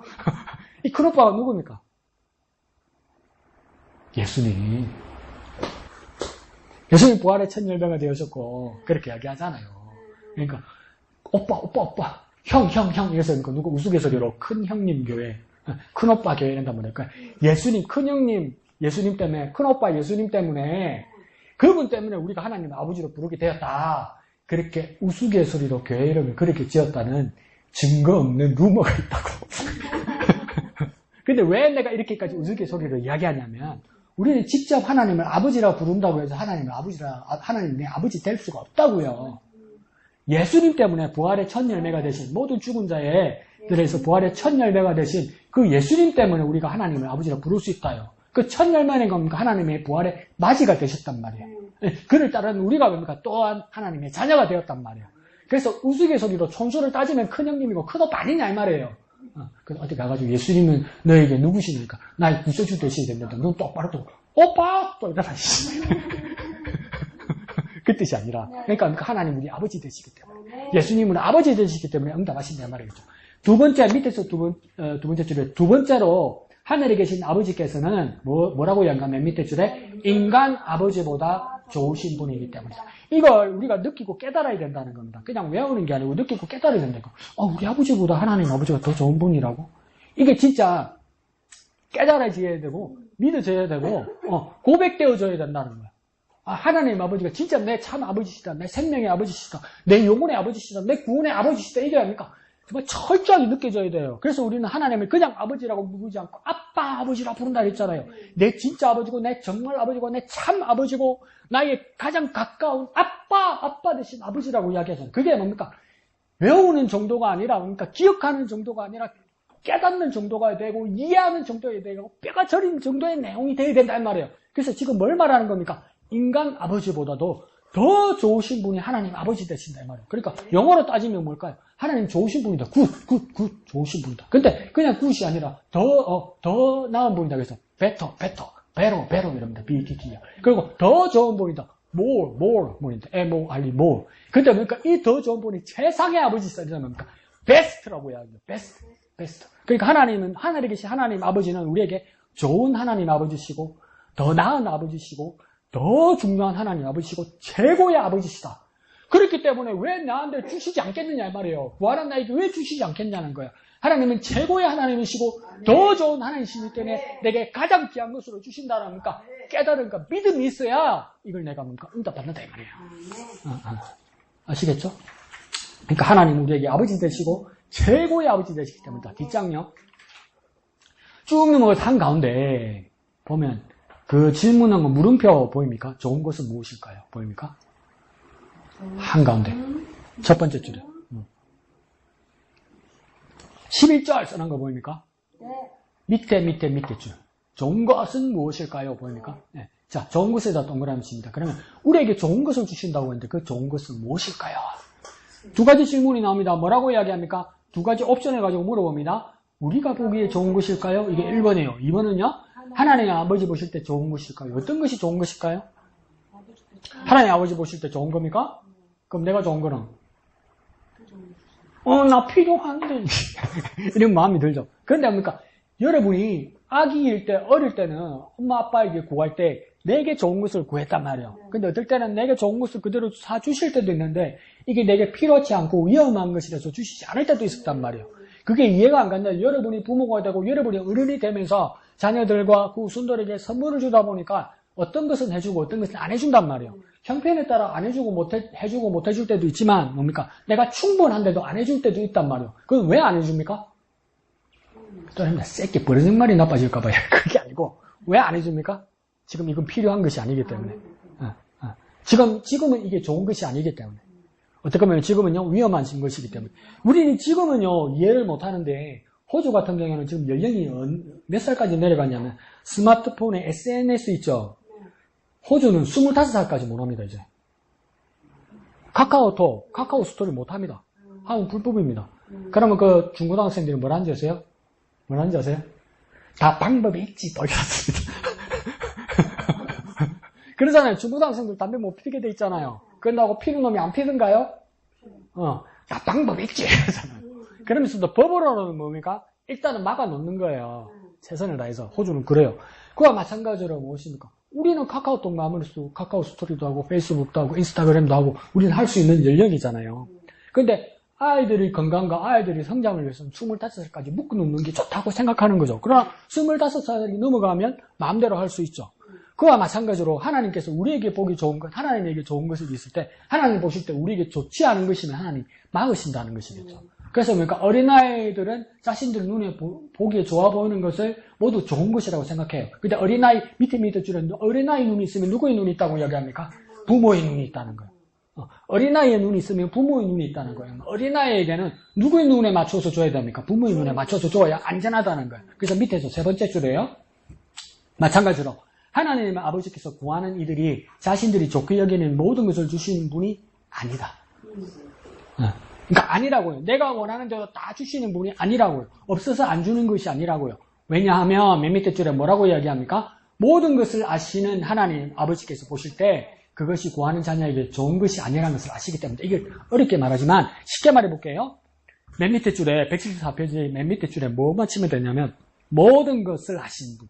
Speaker 1: 이 큰오빠가 누굽니까? 예수님. 예수님 부활의 첫 열매가 되어졌고 그렇게 이야기하잖아요. 그러니까 오빠 형 이래서 그러니까 누구 우스갯소리로 큰 형님 교회, 큰 오빠 교회 이런단 말이에요. 그러니까 예수님 큰 형님 예수님 때문에, 큰 오빠 예수님 때문에, 그분 때문에 우리가 하나님 아버지로 부르게 되었다. 그렇게 우스갯소리로 교회 이름을 그렇게 지었다는 증거 없는 루머가 있다고. 근데 왜 내가 이렇게까지 우스갯소리로 이야기하냐면, 우리는 직접 하나님을 아버지라 부른다고 해서 하나님 내 아버지 될 수가 없다고요. 예수님 때문에 부활의 첫 열매가 되신 모든 죽은 자들에서 부활의 첫 열매가 되신 그 예수님 때문에 우리가 하나님을 아버지라 부를 수 있다요. 그 첫 열매는 겁니까? 하나님의 부활의 맞이가 되셨단 말이에요. 그를 따르는 우리가 뭡니까? 또한 하나님의 자녀가 되었단 말이에요. 그래서 우스갯소리로 총수를 따지면 큰 형님이고 큰 오빠 아니냐 이 말이에요. 그래서 어디 가가지고 예수님은 너에게 누구시니까 나의 구세주 되셔야 됩니다. 넌 똑바로 또 오빠 또 이러다 그 뜻이 아니라 그러니까 하나님 우리 아버지 되시기 때문에 예수님은 아버지 되시기 때문에 응답하신다 말이겠죠. 두 번째 밑에서 두 번째 줄에 두 번째로 하늘에 계신 아버지께서는 뭐라고 이야기하면 밑에 줄에 인간 아버지보다 좋으신 분이기 때문이다. 이걸 우리가 느끼고 깨달아야 된다는 겁니다. 그냥 외우는 게 아니고 느끼고 깨달아야 된다는 거. 우리 아버지보다 하나님 아버지가 더 좋은 분이라고? 이게 진짜 깨달아져야 되고 믿어져야 되고 고백되어져야 된다는 거야. 하나님 아버지가 진짜 내 참 아버지시다. 내 생명의 아버지시다. 내 영혼의 아버지시다. 내 구원의 아버지시다. 이게 아닙니까? 정말 철저하게 느껴져야 돼요. 그래서 우리는 하나님을 그냥 아버지라고 부르지 않고 아빠 아버지라 부른다 그랬잖아요. 내 진짜 아버지고 내 정말 아버지고 내 참 아버지고 나의 가장 가까운 아빠 대신 아버지라고 이야기하잖아요. 그게 뭡니까? 외우는 정도가 아니라 그러니까 기억하는 정도가 아니라 깨닫는 정도가 되고 이해하는 정도가 되고 뼈가 저린 정도의 내용이 돼야 된다는 말이에요. 그래서 지금 뭘 말하는 겁니까? 인간 아버지보다도 더 좋으신 분이 하나님 아버지 되신다 이 말이에요. 그러니까 영어로 따지면 뭘까요? 하나님 좋으신 분이다. 굿 좋으신 분이다. 근데 그냥 굿이 아니라 더 나은 분이다. 그래서 better 이럽니다. BTT야. 그리고 더 좋은 분이다. more 분이다. more. 근데 그러니까 이 더 좋은 분이 세상의 아버지시다. 뭡니까? best라고 이야기합니다. best. 그러니까 하나님은 하늘에 계신 하나님 아버지는 우리에게 좋은 하나님 아버지시고 더 나은 아버지시고 더 중요한 하나님 아버지시고 최고의 아버지시다. 그렇기 때문에 왜 나한테 주시지 않겠느냐 이 말이에요. 구하는 나에게 왜 주시지 않겠냐는 거예요. 하나님은 최고의 하나님이시고 더 좋은 하나님이시기 때문에 내게 가장 귀한 것으로 주신다는 겁니까? 깨달으니까 믿음이 있어야 이걸 내가 뭔가 응답받는다 이 말이에요. 아시겠죠? 그러니까 하나님 우리에게 아버지 되시고 최고의 아버지 되시기 때문이다. 뒷장요. 쭉 넘어가서 한가운데 보면 그 질문한 거 물음표 보입니까? 좋은 것은 무엇일까요? 보입니까? 한가운데 첫 번째 줄에 11절 써놓은 거 보입니까? 밑에 줄 좋은 것은 무엇일까요? 보입니까? 네. 자, 좋은 것에다 동그라미 칩니다. 그러면 우리에게 좋은 것을 주신다고 했는데 그 좋은 것은 무엇일까요? 두 가지 질문이 나옵니다. 뭐라고 이야기합니까? 두 가지 옵션을 가지고 물어봅니다. 우리가 보기에 좋은 것일까요? 이게 1번이에요. 2번은요? 하나님의 아버지 보실 때 좋은 것일까요? 어떤 것이 좋은 것일까요? 하나님 아버지 보실 때 좋은 겁니까? 그럼 내가 좋은 거는? 나 필요한데. 이런 마음이 들죠. 그런데 뭡니까? 여러분이 아기일 때, 어릴 때는 엄마 아빠에게 구할 때 내게 좋은 것을 구했단 말이에요. 근데 어떨 때는 내게 좋은 것을 그대로 사주실 때도 있는데 이게 내게 필요하지 않고 위험한 것이라서 주시지 않을 때도 있었단 말이에요. 그게 이해가 안 간다. 여러분이 부모가 되고 여러분이 어른이 되면서 자녀들과 그 후손들에게 선물을 주다 보니까 어떤 것은 해주고 어떤 것은 안 해준단 말이에요. 형편에 따라 안 해주고 해주고 못 해줄 때도 있지만 뭡니까? 내가 충분한데도 안 해줄 때도 있단 말이에요. 그건 왜 안 해줍니까? 또 새끼 버르장말이 나빠질까 봐요. 그게 아니고 왜 안 해줍니까? 지금 이건 필요한 것이 아니기 때문에. 지금은 이게 좋은 것이 아니기 때문에. 어떻게 보면 지금은요 위험한 것이기 때문에. 우리는 지금은요 이해를 못 하는데 호주 같은 경우에는 지금 연령이 몇 살까지 내려갔냐면 스마트폰에 SNS 있죠. 호주는 25살까지 못 합니다 이제. 카카오톡, 카카오 스토리 못 합니다. 하면 불법입니다. 그러면 그 중고등학생들이 뭘 하는지 아세요? 뭘 하는지 아세요? 다 방법이 있지 또 이렇습니다. 그러잖아요. 중고등학생들 담배 못 피게 돼 있잖아요. 그런다고 피는 놈이 안 피든가요? 다 방법이 있지 이러잖아요. 그러면서도 법으로는 뭡니까? 일단은 막아놓는 거예요. 최선을 다해서. 호주는 그래요. 그와 마찬가지로 무엇입니까? 우리는 카카오톡 아무래도 카카오 스토리도 하고 페이스북도 하고 인스타그램도 하고 우리는 할 수 있는 연령이잖아요. 그런데 아이들의 건강과 아이들의 성장을 위해서는 25살까지 묶어놓는 게 좋다고 생각하는 거죠. 그러나 25살이 넘어가면 마음대로 할 수 있죠. 그와 마찬가지로 하나님께서 우리에게 보기 좋은 것, 하나님에게 좋은 것을 있을 때 하나님 보실 때 우리에게 좋지 않은 것이면 하나님 막으신다는 것이겠죠. 그래서 그러니까 어린아이들은 자신들 눈에 보기에 좋아 보이는 것을 모두 좋은 것이라고 생각해요. 근데 어린아이 밑에 줄에 어린아이 눈이 있으면 누구의 눈이 있다고 이야기합니까? 부모의 눈이 있다는 거예요. 어린아이의 눈이 있으면 부모의 눈이 있다는 거예요. 어린아이에게는 누구의 눈에 맞춰서 줘야 됩니까? 부모의 눈에 맞춰서 줘야 안전하다는 거예요. 그래서 밑에서 세 번째 줄에요. 마찬가지로 하나님의 아버지께서 구하는 이들이 자신들이 좋게 여기는 모든 것을 주시는 분이 아니다. 그러니까 아니라고요. 내가 원하는 대로 다 주시는 분이 아니라고요. 없어서 안 주는 것이 아니라고요. 왜냐하면 맨 밑에 줄에 뭐라고 이야기합니까? 모든 것을 아시는 하나님 아버지께서 보실 때 그것이 구하는 자녀에게 좋은 것이 아니라는 것을 아시기 때문에 이걸 어렵게 말하지만 쉽게 말해볼게요. 맨 밑에 줄에 174페이지 맨 밑에 줄에 뭐만 치면 되냐면 모든 것을 아시는 분.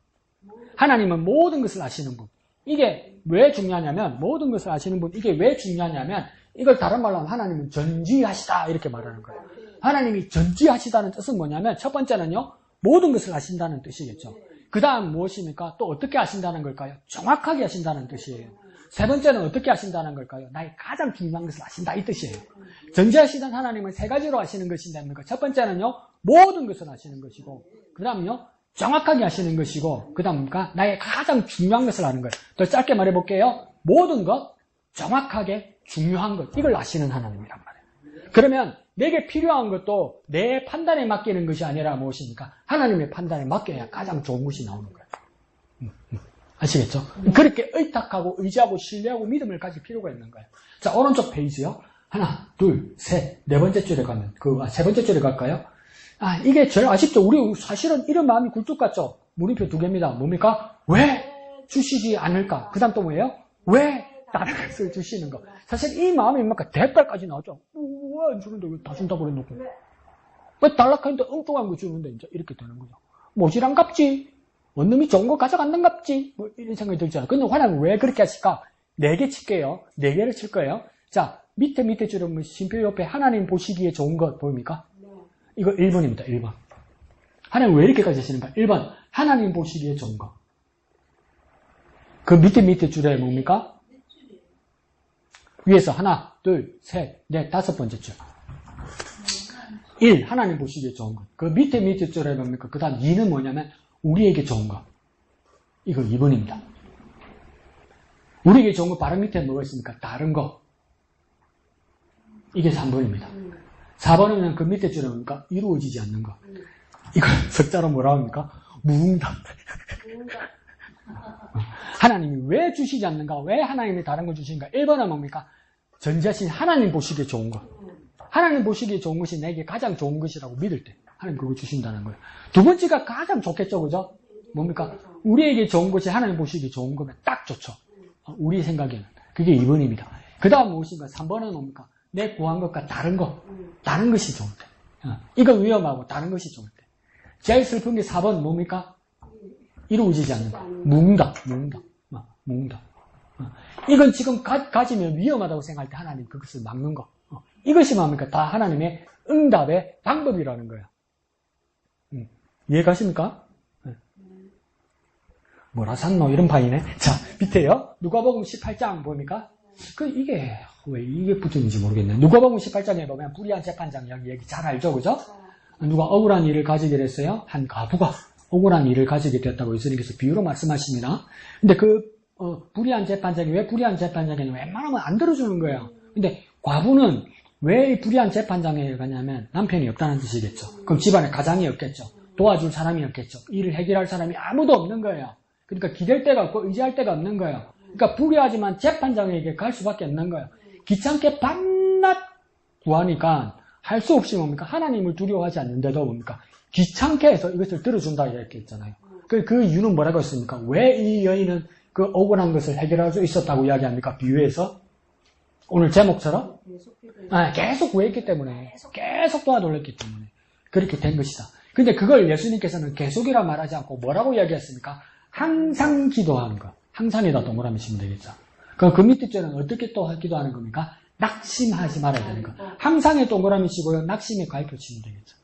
Speaker 1: 하나님은 모든 것을 아시는 분. 이게 왜 중요하냐면 모든 것을 아시는 분. 이게 왜 중요하냐면 이걸 다른 말로 하면 하나님은 전지하시다 이렇게 말하는 거예요. 하나님이 전지하시다는 뜻은 뭐냐면 첫 번째는요. 모든 것을 아신다는 뜻이겠죠. 그 다음 무엇입니까? 또 어떻게 아신다는 걸까요? 정확하게 아신다는 뜻이에요. 세 번째는 어떻게 아신다는 걸까요? 나의 가장 중요한 것을 아신다 이 뜻이에요. 전지하시던 하나님은 세 가지로 아시는 것인데 첫 번째는요. 모든 것을 아시는 것이고 그 다음요. 정확하게 아시는 것이고 그 다음 나의 가장 중요한 것을 아는 거예요. 더 짧게 말해볼게요. 모든 것, 정확하게 중요한 것 이걸 아시는 하나님이란 말이에요. 그러면 내게 필요한 것도 내 판단에 맡기는 것이 아니라 무엇입니까? 하나님의 판단에 맡겨야 가장 좋은 것이 나오는 거예요. 아시겠죠? 그렇게 의탁하고 의지하고 신뢰하고 믿음을 가질 필요가 있는 거예요. 자, 오른쪽 페이지요. 하나, 둘, 셋, 네 번째 줄에 가면 세 번째 줄에 갈까요? 이게 제일 아쉽죠? 우리 사실은 이런 마음이 굴뚝 같죠? 물음표 두 개입니다. 뭡니까? 왜 주시지 않을까? 그 다음 또 뭐예요? 왜 다른 것을 주시는 거? 사실 이 마음이 뭡니까? 대빨까지 나오죠? 왜 안 주는데 왜 다 준다고 그래놓고? 왜 달락하는데 엉뚱한 거 주는데 이제 이렇게 되는 거죠. 모질안 갚지? 원놈이 좋은 거 가져간단 갚지? 뭐 이런 생각이 들잖아요. 근데 하나님은 왜 그렇게 하실까? 4개 칠게요. 4개를 칠 거예요. 자, 밑에 줄에 보면 쉼표 옆에 하나님 보시기에 좋은 것 보입니까? 이거 1번입니다. 1번. 하나님 왜 이렇게까지 하시는가? 1번. 하나님 보시기에 좋은 것. 그 밑에 줄에 뭡니까? 위에서 하나, 둘, 셋, 넷, 다섯 번째 줄. 1. 하나님 보시기에 좋은 것. 그 밑에 줄에 뭡니까? 그 다음 2는 뭐냐면 우리에게 좋은 것. 이거 2번입니다. 우리에게 좋은 거 바로 밑에 뭐가 있습니까? 다른 거. 이게 3번입니다. 4번은 그 밑에 줄에 뭡니까? 이루어지지 않는 거. 이걸 석자로 뭐라 합니까? 무응답. 하나님이 왜 주시지 않는가? 왜 하나님이 다른 거 주시는가? 1번은 뭡니까? 전자신 하나님 보시기에 좋은 거. 하나님 보시기에 좋은 것이 내게 가장 좋은 것이라고 믿을 때 하나님 그거 주신다는 거예요. 두 번째가 가장 좋겠죠, 그죠? 뭡니까? 우리에게 좋은 것이 하나님 보시기에 좋은 거면 딱 좋죠. 우리 생각에는. 그게 2번입니다. 그 다음 무엇인가? 3번은 뭡니까? 내 구한 것과 다른 거. 다른 것이 좋을 때. 이건 위험하고 다른 것이 좋을 때. 제일 슬픈 게 4번 뭡니까? 이루어지지 않는 거. 무응답. 이건 지금 가지면 위험하다고 생각할 때 하나님 그것을 막는 거. 이것이 뭡니까? 다 하나님의 응답의 방법이라는 거야. 이해가십니까? 뭐라 샀노? 이런 파이네. 자, 밑에요. 누가복음 18장 보입니까? 이게 왜 이게 붙었는지 모르겠네. 누가복음 18장에 보면 불의한 재판장 얘기 잘 알죠, 그죠? 누가 억울한 일을 가지게 됐어요? 한 과부가 억울한 일을 가지게 됐다고 예수님께서 비유로 말씀하십니다. 근데 불의한 재판장이 왜 불의한 재판장에는 웬만하면 안 들어주는 거예요. 근데 과부는 왜 불의한 재판장에 가냐면 남편이 없다는 뜻이겠죠. 그럼 집안에 가장이 없겠죠. 도와줄 사람이 없겠죠. 일을 해결할 사람이 아무도 없는 거예요. 그러니까 기댈 데가 없고 의지할 데가 없는 거예요. 그러니까 불의하지만 재판장에게 갈 수밖에 없는 거예요. 귀찮게 밤낮 구하니까 할 수 없이 뭡니까? 하나님을 두려워하지 않는데도 뭡니까? 귀찮게 해서 이것을 들어준다 이렇게 했잖아요. 그 이유는 뭐라고 했습니까? 왜 이 여인은 그 억울한 것을 해결할 수 있었다고 이야기합니까? 비유에서? 오늘 제목처럼? 계속 구했기 때문에. 계속 도와달랬기 때문에. 그렇게 된 것이다. 근데 그걸 예수님께서는 계속이라 말하지 않고 뭐라고 이야기했습니까? 항상 기도하는 것. 항상에다 동그라미 치면 되겠죠. 그 밑에 줄은 어떻게 또 기도하는 겁니까? 낙심하지 말아야 되는 거. 항상에 동그라미 치고요. 낙심에 가입표 치면 되겠죠.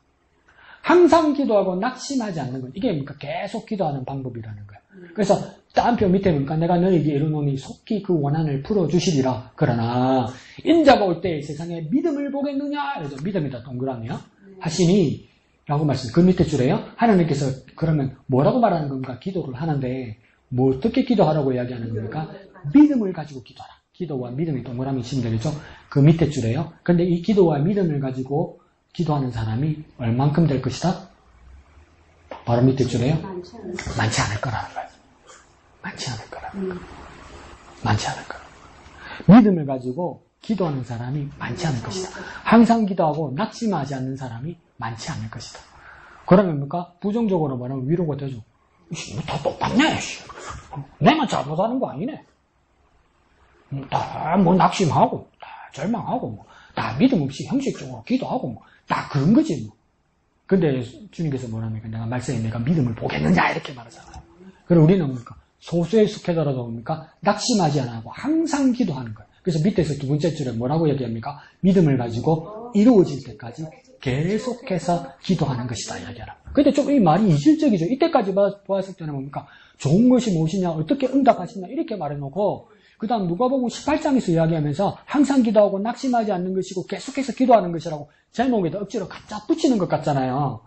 Speaker 1: 항상 기도하고 낙심하지 않는 것. 이게 뭡니까? 계속 기도하는 방법이라는 거예요. 그래서 따옴표 밑에 보니까 내가 너에게 이르노니 속히 그 원한을 풀어주시리라. 그러나 인자가 올 때 세상에 믿음을 보겠느냐? 그래서 믿음이다 동그라미요. 하시니 라고 말씀. 그 밑에 줄에요. 하나님께서 그러면 뭐라고 말하는 겁니까? 기도를 하는데 뭐 어떻게 기도하라고 이야기하는 겁니까? 믿음을 가지고 기도하라. 기도와 믿음이 동그라미 치면 되겠죠? 그 밑에 줄에요. 근데 이 기도와 믿음을 가지고 기도하는 사람이 얼만큼 될 것이다? 바로 밑에 줄에요. 많지 않을 거라는 거예요. 많지 않을 거라. 믿음을 가지고 기도하는 사람이 많지 않을 것이다. 항상 기도하고 낙심하지 않는 사람이 많지 않을 것이다. 그러면 뭡니까? 부정적으로 말하면 위로가 되죠. 다 똑같네. 내만 잘못하는 거 아니네. 다 뭐 낙심하고, 다 절망하고, 다 믿음 없이 형식적으로 기도하고, 다 그런 거지. 근데 주님께서 뭐랍니까? 내가 말씀에 내가 믿음을 보겠느냐 이렇게 말하잖아요. 그리고 우리는 뭡니까? 소수에 속해더라도 뭡니까? 낙심하지 않고 항상 기도하는 거예요. 그래서 밑에서 두 번째 줄에 뭐라고 얘기합니까? 믿음을 가지고 이루어질 때까지 계속해서 기도하는 것이다 이야기하라. 근데 좀 이 말이 이질적이죠. 이때까지 보았을 때는 뭡니까? 좋은 것이 무엇이냐, 어떻게 응답하시냐 이렇게 말해놓고 그 다음 누가복음 18장에서 이야기하면서 항상 기도하고 낙심하지 않는 것이고 계속해서 기도하는 것이라고 제목에다 억지로 갖다 붙이는 것 같잖아요.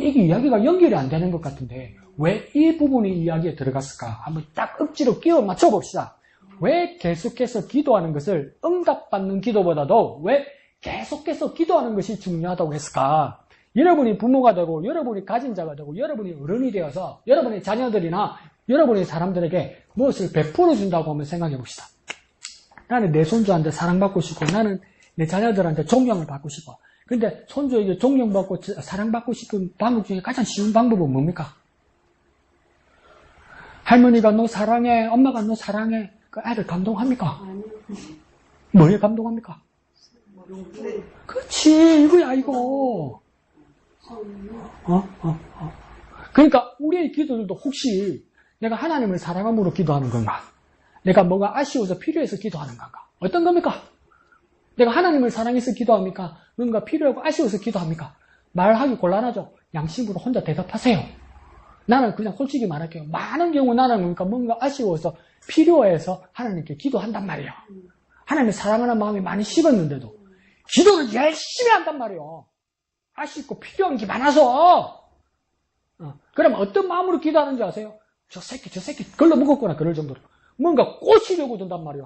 Speaker 1: 이게 이야기가 연결이 안 되는 것 같은데 왜 이 부분이 이야기에 들어갔을까? 한번 딱 억지로 끼워 맞춰봅시다. 왜 계속해서 기도하는 것을 응답받는 기도보다도 왜 계속해서 기도하는 것이 중요하다고 했을까? 여러분이 부모가 되고 여러분이 가진 자가 되고 여러분이 어른이 되어서 여러분의 자녀들이나 여러분의 사람들에게 무엇을 베풀어 준다고 한번 생각해 봅시다. 나는 내 손주한테 사랑받고 싶고 나는 내 자녀들한테 존경을 받고 싶어. 근데 손주에게 존경받고 사랑받고 싶은 방법 중에 가장 쉬운 방법은 뭡니까? 할머니가 너 사랑해, 엄마가 너 사랑해. 그 애를 감동합니까? 뭐에 감동합니까? 그렇지, 이거야 이거. 그러니까 우리의 기도들도 혹시 내가 하나님을 사랑함으로 기도하는 건가? 내가 뭐가 아쉬워서 필요해서 기도하는 건가? 어떤 겁니까? 내가 하나님을 사랑해서 기도합니까? 뭔가 필요하고 아쉬워서 기도합니까? 말하기 곤란하죠? 양심으로 혼자 대답하세요. 나는 그냥 솔직히 말할게요. 많은 경우 나는 그러니까 뭔가 아쉬워서 필요해서 하나님께 기도한단 말이에요. 하나님을 사랑하는 마음이 많이 식었는데도 기도를 열심히 한단 말이에요. 아쉽고 필요한 게 많아서. 그럼 어떤 마음으로 기도하는지 아세요? 저 새끼 걸러먹었구나 그럴 정도로. 뭔가 꼬시려고 든단 말이에요.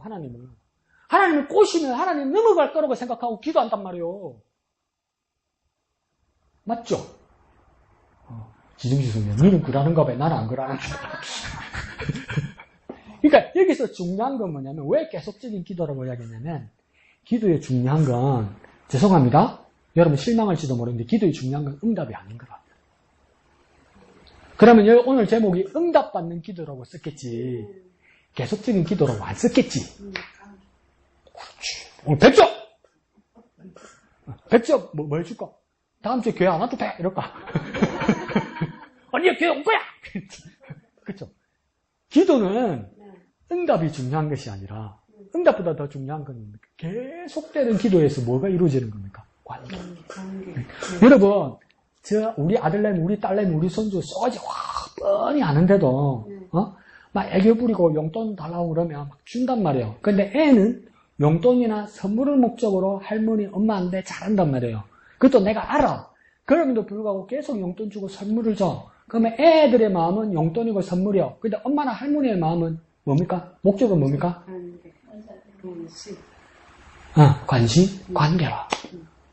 Speaker 1: 하나님을 꼬시면 하나님 넘어갈 거라고 생각하고 기도한단 말이에요. 맞죠? 지중지 선생님, 너는 그러는가 봐. 나는 안 그러는데. 그러니까 여기서 중요한 건 뭐냐면 왜 계속적인 기도라고 이야기하냐면 기도의 중요한 건 죄송합니다. 여러분 실망할지도 모르는데 기도의 중요한 건 응답이 아닌 거라. 그러면 오늘 제목이 응답받는 기도라고 썼겠지. 계속적인 기도라고 안 썼겠지. 그렇지. 오늘 100점! 100점 뭐 해줄까? 다음 주에 교회 안 와도 돼? 이럴까? 언니가 교회 올 거야! 그렇죠. 기도는 응답이 중요한 것이 아니라 응답보다 더 중요한 건 뭡니까? 계속되는 기도에서 뭐가 이루어지는 겁니까? 관계. 여러분, 우리 아들내미, 우리 딸내미, 우리 손주 소지 뻔히 아는데도 막 애교 부리고 용돈 달라고 그러면 막 준단 말이에요. 근데 애는 용돈이나 선물을 목적으로 할머니, 엄마한테 잘한단 말이에요. 그것도 내가 알아. 그럼에도 불구하고 계속 용돈 주고 선물을 줘. 그러면 애들의 마음은 용돈이고 선물이요. 근데 엄마나 할머니의 마음은 뭡니까? 목적은 뭡니까? 관심? 관계라.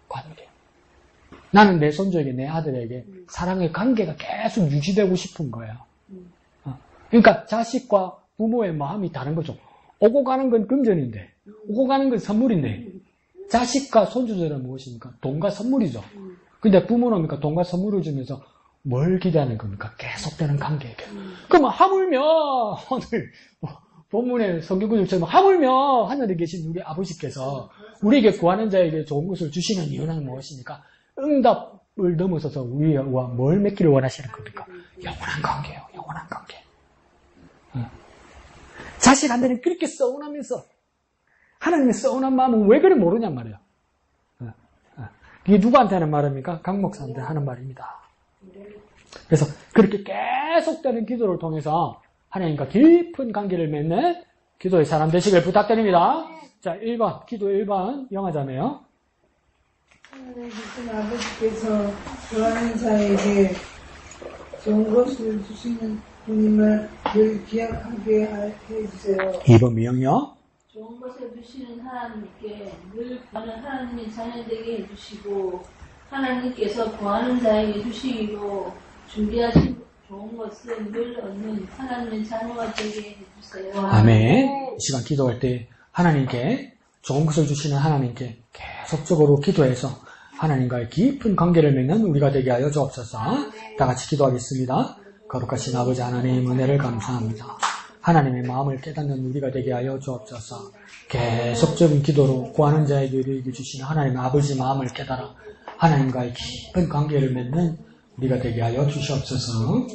Speaker 1: 관계. 나는 내 손주에게, 내 아들에게 사랑의 관계가 계속 유지되고 싶은 거예요. 그러니까 자식과 부모의 마음이 다른 거죠. 오고 가는 건 금전인데, 오고 가는 건 선물인데, 자식과 손주들은 무엇입니까? 돈과 선물이죠. 근데 부모는 뭡니까? 돈과 선물을 주면서 뭘 기대하는 겁니까? 계속되는 관계에게. 그럼 하물며 오늘 본문의 성경구절처럼 하물며 하늘에 계신 우리 아버지께서 우리에게 구하는 자에게 좋은 것을 주시는 이유는 무엇입니까? 응답을 넘어서서 우리와 뭘 맺기를 원하시는 겁니까? 영원한 관계예요. 영원한 관계. 자식한테는 그렇게 서운하면서 하나님의 서운한 마음은 왜 그래 모르냔 말이에요. 이게 누구한테 하는 말입니까? 강 목사한테 하는 말입니다. 그래서 그렇게 계속되는 기도를 통해서 하나님과 깊은 관계를 맺는 기도의 사람 되시길 부탁드립니다. 자, 1번, 기도 1번, 영화자매요.
Speaker 4: 하나님 깊은 아버지께서 좋아하는 자에게 좋은 것을 주시는 분임을 늘 기억하게 해주세요.
Speaker 1: 2번 미영이요.
Speaker 2: 좋은 것을 주시는 하나님께 늘 구하는 하나님의 자녀되게 해주시고 하나님께서 구하는 자에게 주시기로 준비하신 좋은 것을 늘 얻는 하나님의 자녀가 되게 해주세요.
Speaker 1: 아멘. 이 시간 기도할 때 하나님께 좋은 것을 주시는 하나님께 계속적으로 기도해서 하나님과의 깊은 관계를 맺는 우리가 되게 하여 주옵소서. 다 같이 기도하겠습니다. 거룩하신 아버지 하나님 은혜를 감사합니다. 하나님의 마음을 깨닫는 우리가 되게 하여 주옵소서. 계속적인 기도로 구하는 자에게 이르게 주시는 하나님의 아버지 마음을 깨달아 하나님과의 깊은 관계를 맺는 우리가 되게 하여 주시옵소서.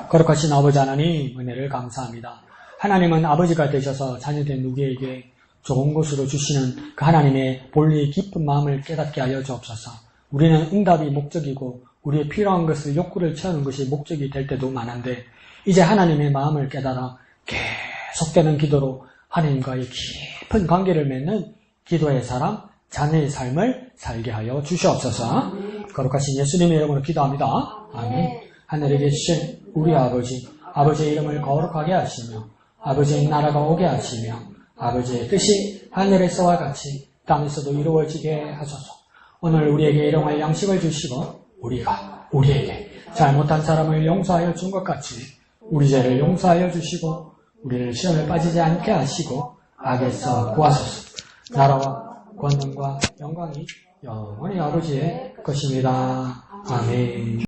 Speaker 1: 거룩하신 아버지 하나님 은혜를 감사합니다. 하나님은 아버지가 되셔서 자녀된 우리에게 좋은 것으로 주시는 그 하나님의 본래의 깊은 마음을 깨닫게 하여 주옵소서. 우리는 응답이 목적이고 우리의 필요한 것을 욕구를 채우는 것이 목적이 될 때도 많은데 이제 하나님의 마음을 깨달아 계속되는 기도로 하나님과의 깊은 관계를 맺는 기도의 사람, 자녀의 삶을 살게 하여 주시옵소서. 거룩하신 예수님의 이름으로 기도합니다. 아멘. 하늘에 계신 우리 아버지, 아버지의 이름을 거룩하게 하시며 아버지의 나라가 오게 하시며 아버지의 뜻이 하늘에서와 같이 땅에서도 이루어지게 하소서. 오늘 우리에게 일용할 양식을 주시고 우리가 우리에게 잘못한 사람을 용서하여 준 것 같이 우리 죄를 용서하여 주시고 우리를 시험에 빠지지 않게 하시고 악에서 구하소서. 나라와 권능과 영광이 영원히 아버지의 것입니다. 아멘.